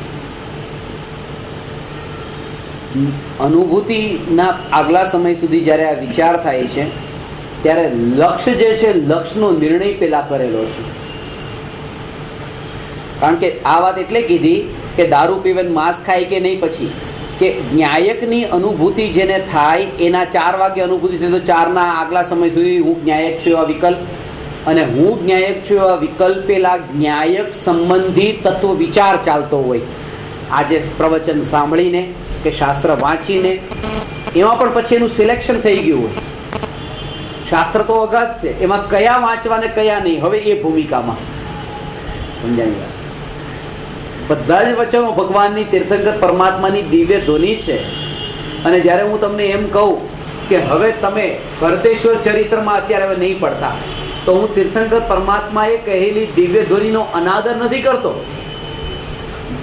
અનુભૂતિના આગલા સમય સુધી જ્યારે આ વિચાર થાય છે ત્યારે લક્ષ્ય જે છે, લક્ષ્યનો નિર્ણય પેલા કરેલો છે. કારણ કે આ વાત એટલે કીધી કે દારૂ પીવે માંસ ખાય કે નહીં, પછી કે ન્યાયકની અનુભૂતિ જેને થાય એના 4 વાગે અનુભૂતિ થાય તો 4ના આગલા સમય સુધી હું જ્ઞાયક છું એવા વિકલ્પ, અને હું જ્ઞાયક છું એવા વિકલ્પ પેલા જ્ઞાયક સંબંધી તત્વ વિચાર ચાલતો હોય. આજે પ્રવચન સાંભળીને કે શાસ્ત્ર વાંચીને એમાં પણ પછી એનું સિલેક્શન થઈ ગયું હોય. શાસ્ત્ર તો અગાધ છે, એમાં કયા વાંચવા ને કયા નહીં, હવે એ ભૂમિકામાં સમજાય. બધા જ વચનો ભગવાનની, તીર્થંકર પરમાત્માની દિવ્ય ધ્વનિ છે. અને જ્યારે હું તમને એમ કહું કે હવે તમે ભરતેશ્વર ચરિત્રમાં અત્યારે હવે નહીં પડતા, તો હું તીર્થંકર પરમાત્માએ કહેલી દિવ્ય ધ્વનિનો અનાદર નથી કરતો,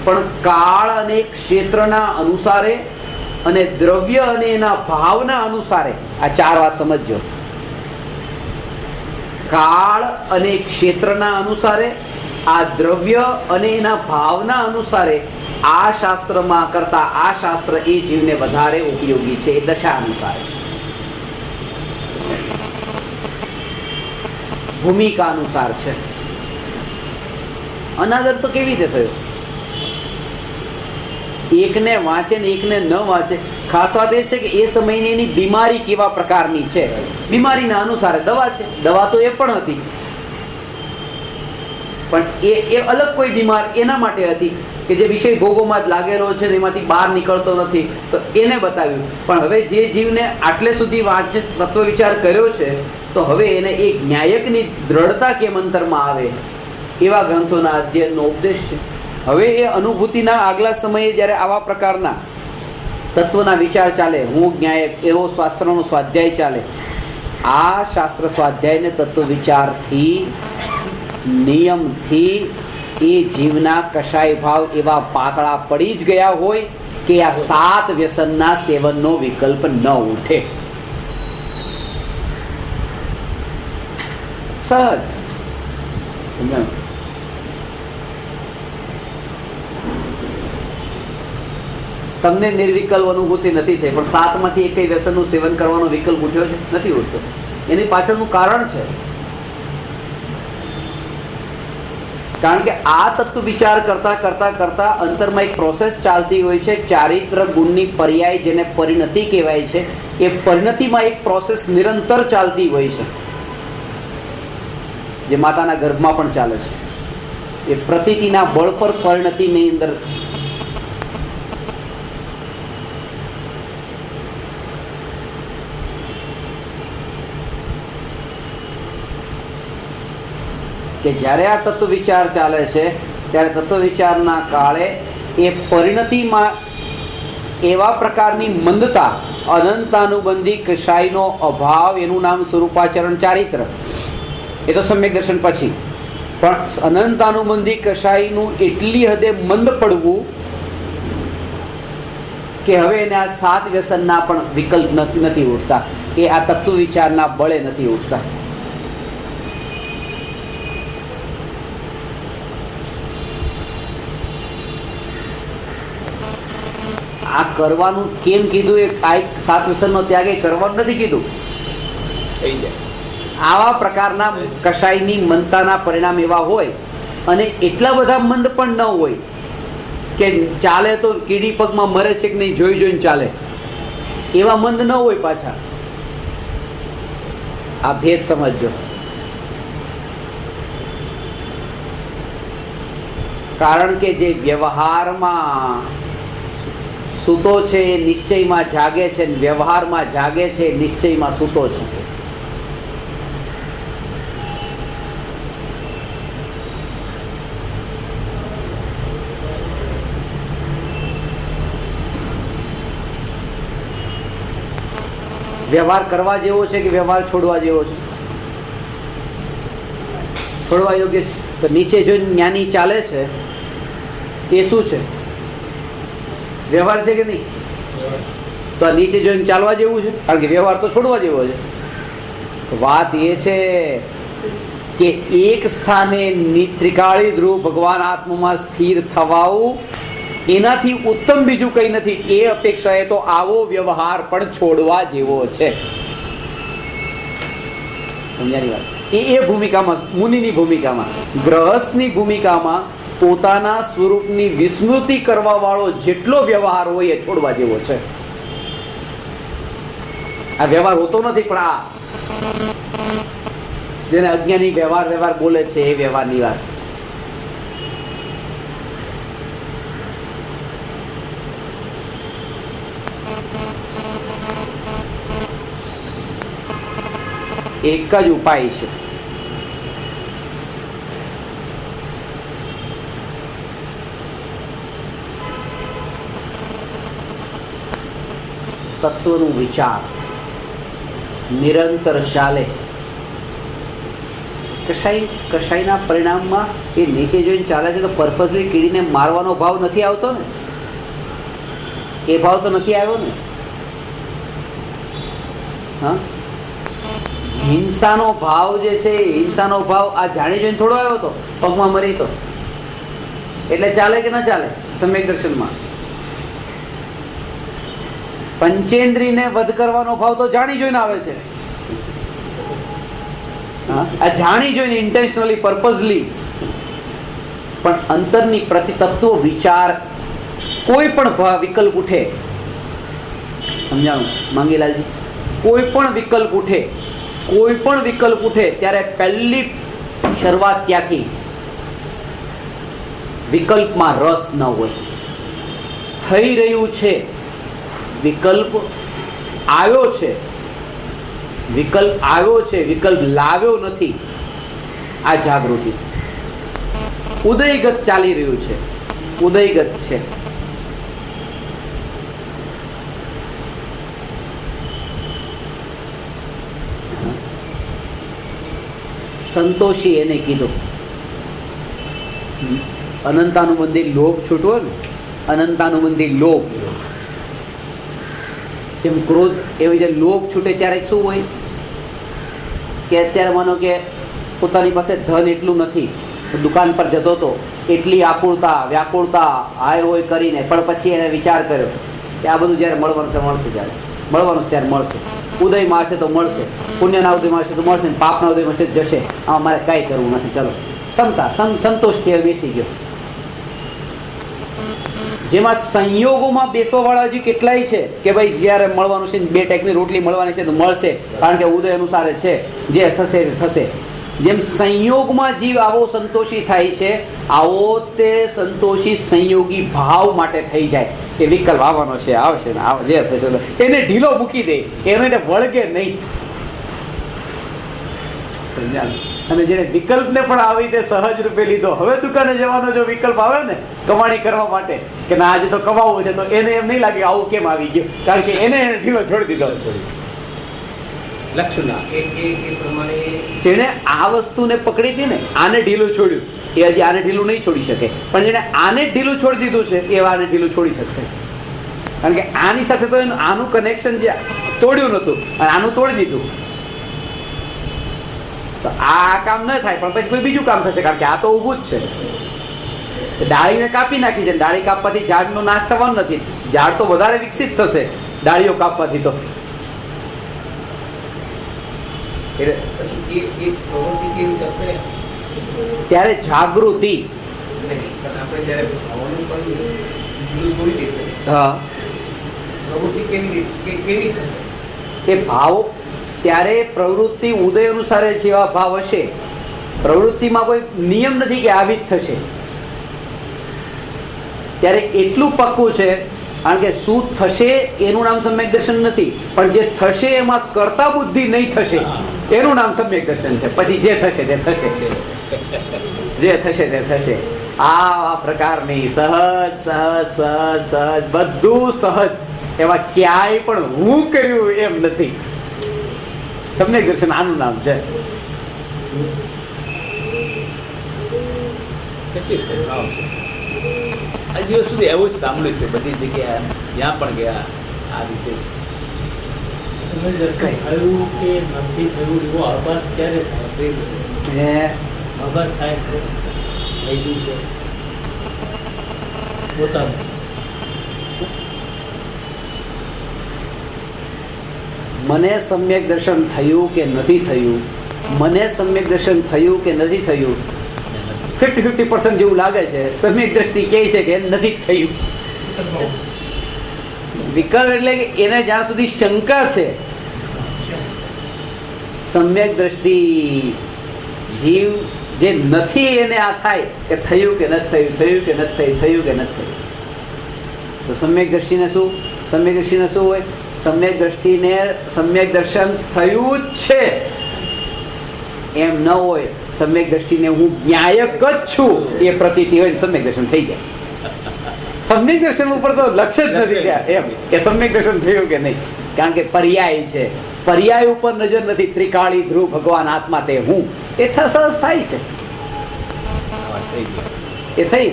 પણ કાળ અને ક્ષેત્રના અનુસારે અને દ્રવ્ય અને એના ભાવના અનુસારે આ 4 વાત સમજજો. કાળ અને ક્ષેત્રના અનુસારે, આ દ્રવ્ય અને એના ભાવના અનુસારે આ શાસ્ત્રમાં કરતા આ શાસ્ત્ર એ જીવને વધારે ઉપયોગી છે, એ દશા અનુસારે, ભૂમિકા અનુસાર છે. અનાદર તો કેવી રીતે થયો? એકને વાંચે ને એકને ન વાંચે. ખાસ વાત એ છે કે એ સમયની એની બીમારી કેવા પ્રકારની છે, બીમારીના અનુસારે દવા છે. દવા તો એ પણ હતી, પણ એ અલગ કોઈ બીમાર એના માટે હતી કે જે વિષય ભોગોમાં જ લાગેલો છે ને એમાંથી બહાર નીકળતો નથી, તો એને બતાવ્યું. પણ હવે જે જીવને આટલે સુધી તત્વ વિચાર કર્યો છે, તો હવે એને એ ન્યાયકની દ્રઢતા કેમ અંતરમાં આવે એવા ગ્રંથોના અધ્યયનનો ઉપદેશ છે. હવે એ અનુભૂતિના આગલા સમયે જ્યારે આવા પ્રકારના તત્વના વિચાર ચાલે, હું જ્ઞાયક એવો શાસ્ત્રનો સ્વાધ્યાય ચાલે, આ શાસ્ત્ર સ્વાધ્યાયને તત્વ વિચારથી, નિયમથી એ જીવના કશાય ભાવ એવા પાતળા પડી જ ગયા હોય કે આ 7 વ્યસનના સેવનનો વિકલ્પ ન ઉઠે. સહજ તમને નિર્વિકલ્પ અનુભૂતિ નથી થઈ, પણ 7માંથી એક વ્યસનનું સેવન કરવાનો વિકલ્પ ઉઠ્યો છે, નથી ઉઠતો. એની પાછળનું કારણ છે, કારણ કે આ તત્વ વિચાર કરતા અંતરમાં એક પ્રોસેસ ચાલતી હોય છે. ચારિત્ર ગુણની પર્યાય, જેને પરિણતિ કહેવાય છે, એ પરિણતિમાં એક પ્રોસેસ નિરંતર ચાલતી હોય છે. જે માતાના ગર્ભમાં પણ ચાલે છે, એ પ્રતીતિના બળ પર પરિણતિની અંદર કે જ્યારે આ તત્વ વિચાર ચાલે છે ત્યારે તત્વ વિચારના કાળે એ પરિણતિમાં એવા પ્રકારની મંદતા, અનંતાનુબંધી કશાયનો અભાવ, એનું નામ સ્વરૂપાચરણ ચારિત્ર, એ તો સમ્યક દર્શન પછી. પણ અનંતાનુબંધી કશાયનું એટલી હદે મંદ પડવું કે હવે એને આ 7 વ્યસનના પણ વિકલ્પ નથી ઉઠતા, એ આ તત્વ વિચારના બળે નથી ઉઠતા. આ કરવાનું કેમ કીધું? એ કાંઈક 7 વ્યસનનો ત્યાગ એ કરવાનું નથી કીધું. થઈ જાય. આવા પ્રકારના કશાયની મંદતાના પરિણામ એવા હોય, અને એટલા બધા મંદ પણ ન હોય કે ચાલે તો કીડી પગમાં મરે છે કે નહીં જોઈ જોઈને ચાલે, એવા મંદ ન હોય પાછા. આ ભેદ સમજજો. કારણ કે જે વ્યવહારમાં સૂતો છે એ નિશ્ચયમાં જાગે છે, વ્યવહારમાં જાગે છે એ નિશ્ચયમાં સૂતો છે. વ્યવહાર કરવા જેવો છે કે વ્યવહાર છોડવા જેવો છે? છોડવા યોગ્ય છે. તો નીચે જોઈને જ્ઞાની ચાલે છે એ શું છે? વ્યવહાર છે કે નહીં? તો આ નીચે જોઈને ચાલવા જેવું છે, કારણ કે વ્યવહાર તો છોડવા જેવો છે. વાત એ છે કે એક સ્થાને ત્રિકાળી ધ્રુવ ભગવાન આત્મામાં સ્થિર થવાવું, એનાથી ઉત્તમ બીજું કંઈ નથી. એ અપેક્ષાએ તો આવો વ્યવહાર પણ છોડવા જેવો છે. સમજાની વાત? એ ભૂમિકામાં, મુનિની ભૂમિકામાં, ગ્રહસ્થની ભૂમિકામાં પોતાના સ્વરૂપની વિસ્મૃતિ કરવા વાળો જેટલો વ્યવહાર હોય એ છોડવા જેવો છે. આ વ્યવહાર હોતો નથી, પણ આ જેને અજ્ઞાની વ્યવહાર બોલે છે એ વ્યવહારની વાત. એક જ ઉપાય છે. તત્વનું વિચાર નિરંતર ચાલે. કશાયના પરિણામમાં એ નીચે જોઈને ચાલે છે તો પર્પઝલી કીડીને મારવાનો ભાવ નથી આવતો ને, એ ભાવ તો નથી આવ્યો ને. હા, હિંસાનો ભાવ જે છે, હિંસાનો ભાવ આ જાણી જોઈને થોડો આવ્યો હતો. પગમાં મરી તો એટલે ચાલે કે ના ચાલે? સમ્યક દર્શનમાં પંચેન્દ્રિયને વધ કરવાનો ભાવ તો જાણી જોઈને આવે છે. આ જાણી જોઈને, ઇન્ટેન્શનલી, પર્પઝલી. પણ અંતરની પ્રતિતત્વ વિચાર, કોઈ પણ વિકલ્પ ઉઠે, સમજાણું માંગીલાલજી? કોઈ પણ વિકલ્પ ઉઠે, કોઈ પણ વિકલ્પ ઉઠે ત્યારે પહેલી શરૂઆત ત્યાંથી વિકલ્પમાં રસ ન હોય. થઈ રહ્યું છે, વિકલ્પ આવ્યો છે, વિકલ્પ આવ્યો છે, વિકલ્પ લાવ્યો નથી. આ જાગૃતિ ઉદયગત ચાલી રહ્યું છે, ઉદયગત છે. સંતોષી એને કીધું અનંતાનુબંધી લોભ છૂટવો ને, અનંતાનુબંધી લોભ. જેમ ક્રોધ એવી રીતે લોભ છૂટે ત્યારે શું હોય કે અત્યારે માનો કે પોતાની પાસે ધન એટલું નથી, દુકાન પર જતો હતો, એટલી આકુળતા વ્યાકુળતા હાય હોય કરીને, પણ પછી એને વિચાર કર્યો કે આ બધું જ્યારે મળવાનું છે મળશે, જ્યારે મળવાનું છે ત્યારે મળશે. ઉદયમાં હશે તો મળશે, પુણ્યના ઉદયમાં હશે તો મળશે, પાપના ઉદયમાં હશે જશે. આમાં મારે કાંઈ કરવું નથી, ચલો ક્ષમતા સંતોષથી બેસી ગયો. જેમાં સંયોગોમાં બેસવાવાળા હજી કેટલાય છે કે ભાઈ જ્યારે મળવાનું છે, 2 ટેકની રોટલી મળવાની છે તો મળશે, કારણ કે ઉદય અનુસાર છે, જે થશે એ થશે. જેમ સંયોગમાં જીવ આવો સંતોષી થાય છે, આવો તે સંતોષી સંયોગી ભાવ માટે થઈ જાય કે વિકલ્પ આવવાનો છે, આવશે ને જે થશે એને ઢીલો મૂકી દે, એને વળગે નહીં. અને જેને વિકલ્પને પણ આવી રીતે સહજ રૂપે લીધો, હવે દુકાને જવાનો જો વિકલ્પ આવે ને કમાણી કરવા માટે કે ના આજે તો કમાવું છે, તો એને એમ નહીં લાગે આવું કેમ આવી ગયું, કારણ કે એને ઢીલો છોડી દીધો. લક્ષના એ પ્રમાણે જેને આ વસ્તુને પકડી હતી ને, આને ઢીલું છોડ્યું, એ હજી આને ઢીલું નહીં છોડી શકે, પણ જેને આને ઢીલું છોડી દીધું છે એ આને ઢીલું છોડી શકશે. કારણ કે આની સાથે તો એનું આનું કનેક્શન જે તોડ્યું નતું અને આનું તોડી દીધું, તો આ કામ ન થાય પણ પછી કોઈ બીજું કામ થશે, કારણ કે આ તો ઊભું જ છે. ડાળીને કાપી નાખી છે, ડાળી કાપવાથી ઝાડનો નાશ થવાનો નથી, ઝાડ તો વધારે વિકસિત થશે ડાળીઓ કાપવાથી. તો પછી એ પ્રવૃત્તિ કેવી થશે ત્યારે જાગૃતિ, આપણે જયારે ભાવનું પણ જુદું છોડી દેશે, હા, પ્રવૃત્તિ કેવી થશે? એ ભાવ ત્યારે પ્રવૃત્તિ ઉદય અનુસારે જેવા ભાવ હશે, પ્રવૃત્તિમાં કોઈ નિયમ નથી કે આવી જ થશે. ત્યારે એટલું પક્કું છે, કારણ કે શું થશે એનું નામ સમ્યક દર્શન નથી, પણ જે થશે એમાં કર્તા બુદ્ધિ નહીં થશે એનું નામ સમ્યક દર્શન છે. પછી જે થશે તે થશે, જે થશે તે થશે. આ પ્રકારની સહજ સહજ સહજ સહજ બધું સહજ, એમાં ક્યાંય પણ હું કર્યું એમ નથી. સમ્યક દર્શન આનું નામ છે. આ દિવસ સુધી એવું જ સાંભળ્યું છે બધી જગ્યાએ, જ્યાં પણ ગયા આ રીતે થયું કે નથી થયું એવો આભાસ ક્યારે થાય? આભાસ થાય છે થઈ ગયું છે પોતાનું. મને સમ્યક દર્શન થયું કે નથી થયું, મને સમ્યક દર્શન થયું કે નથી થયું, 50-50% જેવું લાગે છે. સમ્યક દ્રષ્ટિ કહે છે કે નથી જ થયું. વિકલ્પ એટલે કે એને જ્યાં સુધી શંકા છે, સમ્યક દ્રષ્ટિ જીવ જે નથી એને આ થાય કે થયું કે નથી થયું, થયું કે નથી થયું, થયું કે નથી થયું. તો સમ્યક દ્રષ્ટિને શું, સમ્યક દ્રષ્ટિને શું હોય? સમ્યક દ્રષ્ટિને સમ્યક દર્શન થયું જ છે એમ ન હોય, સમ્યક દ્રષ્ટિને હું ન્યાયક જ છું એ પ્રતીતિ હોય, સમ્યક દર્શન થઈ જાય. સમ્યક દર્શન ઉપર તો લક્ષ્ય જ નથી ત્યાં એમ કે સમ્યક દર્શન થયું કે નહીં, કારણ કે પર્યાય છે, પર્યાય ઉપર નજર નથી. ત્રિકાળી ધ્રુવ ભગવાન આત્મા તે હું, એ સહજ થાય છે. એ થઈ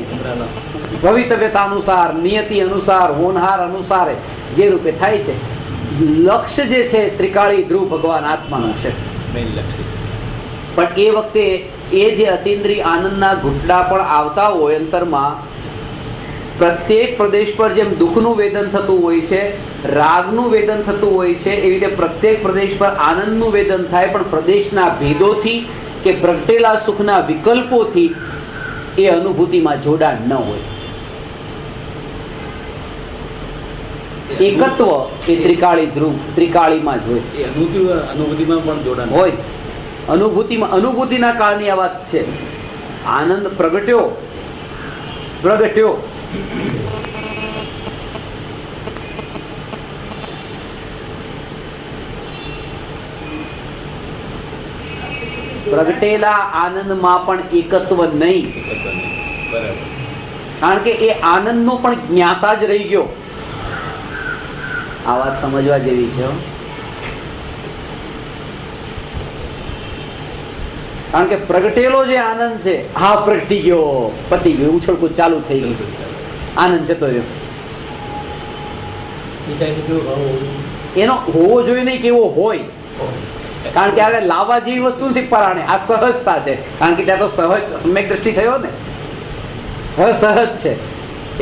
ભવિતવ્યતા અનુસાર, નિયતિ અનુસાર, હોનહાર અનુસાર જે રૂપે થાય છે. લક્ષ્ય જે છે ત્રિકાળી ધ્રુવ ભગવાન આત્માનું છે. મેઇન લક્ષ્ય છે. પણ એ વખતે એ જે અતિન્દ્રિય આનંદના ઘૂંટડા પણ આવતા હોય અંતરમાં, પ્રત્યેક પ્રદેશ પર જેમ દુઃખનું વેદન થતું હોય છે, રાગનું વેદન થતું હોય છે, એવી રીતે પ્રત્યેક પ્રદેશ પર આનંદનું વેદન થાય, પણ પ્રદેશના ભેદોથી કે પ્રગટેલા સુખના વિકલ્પોથી એ અનુભૂતિમાં જોડાણ ન હોય. એકત્વ એ ત્રિકાળી ધ્રુવ ત્રિકાળીમાં જ હોય. એ અનુભૂતિમાં પણ જોડાણ હોય. અનુભૂતિના કાળની આ વાત છે. આનંદ પ્રગટ્યો પ્રગટેલા આનંદમાં પણ એકત્વ નહીં, બરાબર. કારણ કે એ આનંદનો પણ જ્ઞાતા જ રહી ગયો. આ વાત સમજવા જેવી છે. કારણ કે પ્રગટેલો જે આનંદ છે, હા પ્રગટી ગયો, પતી ગયો, ઉછળકૂદ ચાલુ થઈ ગયું, આનંદ જતો રહ્યો. એનો હોવો જોઈએ નહીં કેવો હોય, કારણ કે આ લાવવા જેવી વસ્તુ નથી પરાણે. આ સહજતા છે, કારણ કે ત્યાં તો સહજ સમ્યક દ્રષ્ટિ થયો ને, હવે સહજ છે,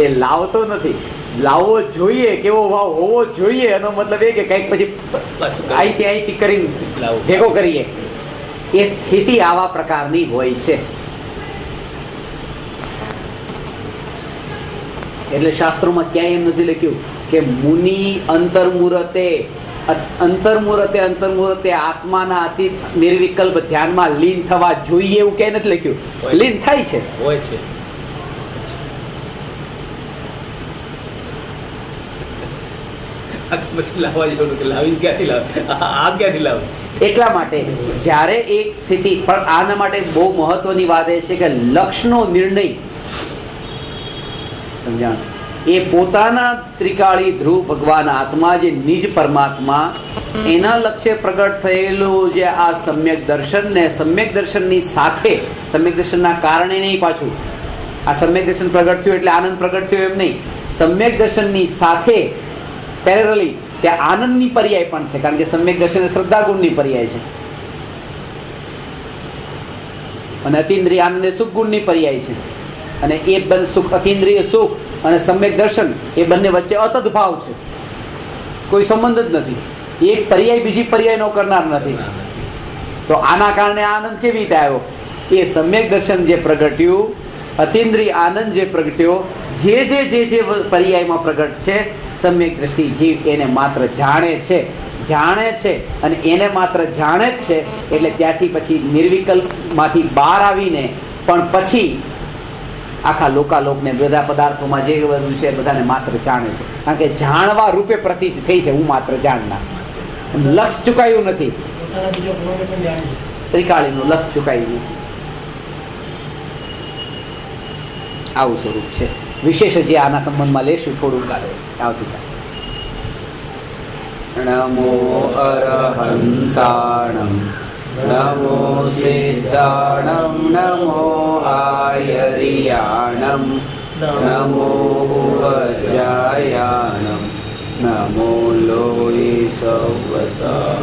એ લાવતો નથી. લાવવો જોઈએ, કેવો ભાવ હોવો જોઈએ, એનો મતલબ એ કે કંઈક પછી અહીંથી કરીને ભેગો કરીએ. એ સ્થિતિ આવા પ્રકારની હોય છે. એટલે શાસ્ત્રોમાં ક્યાંય એમ નથી લખ્યું કે મુનિ અંતર્મુરતે અંતર્મુહૂર્તે આત્માના અતિ નિર્વિકલ્પ ધ્યાનમાં લીન થવા જોઈએ એવું કે નથી લખ્યું. લીન થાય છે. હોય છે. આ તો પછી લાવવા જેવું કે લાવીને ક્યાંથી લાવે? આ ક્યાંથી લાવે? એટલા માટે જ્યારે એક સ્થિતિ, પણ આના માટે બહુ મહત્વની વાત એ છે કે લક્ષનો નિર્ણય સમજાણ એ પોતાના ત્રિકાળી ધ્રુવ ભગવાન આત્મા જે નિજ પરમાત્મા એના લક્ષ્ય પ્રગટ થયેલું જે આ સમ્યક દર્શન ને સમ્યક દર્શનની સાથે, સમ્યક દર્શનના કારણે નહીં, પાછું આ સમ્યક દર્શન પ્રગટ થયું એટલે આનંદ પ્રગટ થયો એમ નહીં, સમ્યક દર્શનની સાથે પેરેલલી ત્યાં આનંદની પર્યાય પણ છે, કારણ કે સમ્યક દર્શન શ્રદ્ધા ગુણની પર્યાય છે અને અતિન્દ્રિય આનંદ એ સુખ ગુણની પર્યાય છે. અને એ સુખ, અતિન્દ્રિય સુખ અને સમ્યક દર્શન એ બંને વચ્ચે અતદભાવ છે, કોઈ સંબંધ જ નથી. એક પર્યાય બીજી પર્યાય નો કરનાર નથી. તો આના કારણે આનંદ કેવી રીતે આવ્યો? એ સમ્યક દર્શન જે પ્રગટ્યું, અતિન્દ્રિય આનંદ જે પ્રગટ્યો, જે પર્યાયમાં પ્રગટ છે, સમ્યક દ્રષ્ટિ જીવ એને માત્ર જાણે છે અને એને માત્ર જાણે જ છે. એટલે ત્યાંથી પછી નિર્વિકલ્પમાંથી બહાર આવીને પણ પછી આખા લોકાલોકને બધા પદાર્થોમાં જે બધું છે બધાને માત્ર જાણે છે, કારણ કે જાણવા રૂપે પ્રતીત થઈ છે હું માત્ર જાણનાર. લક્ષ ચુકાયું નથી, ત્રિકાળીનું લક્ષ ચુકાયું નથી. આવું સ્વરૂપ છે. વિશેષ જે આના સંબંધમાં લેશું થોડું કાલે આવતીકાલે. નમો અરહંતાણમ નમો સિદ્ધાણમ નમો આયરિયાણમ નમો વજ્રાયાણમ નમો લોહિ સવસા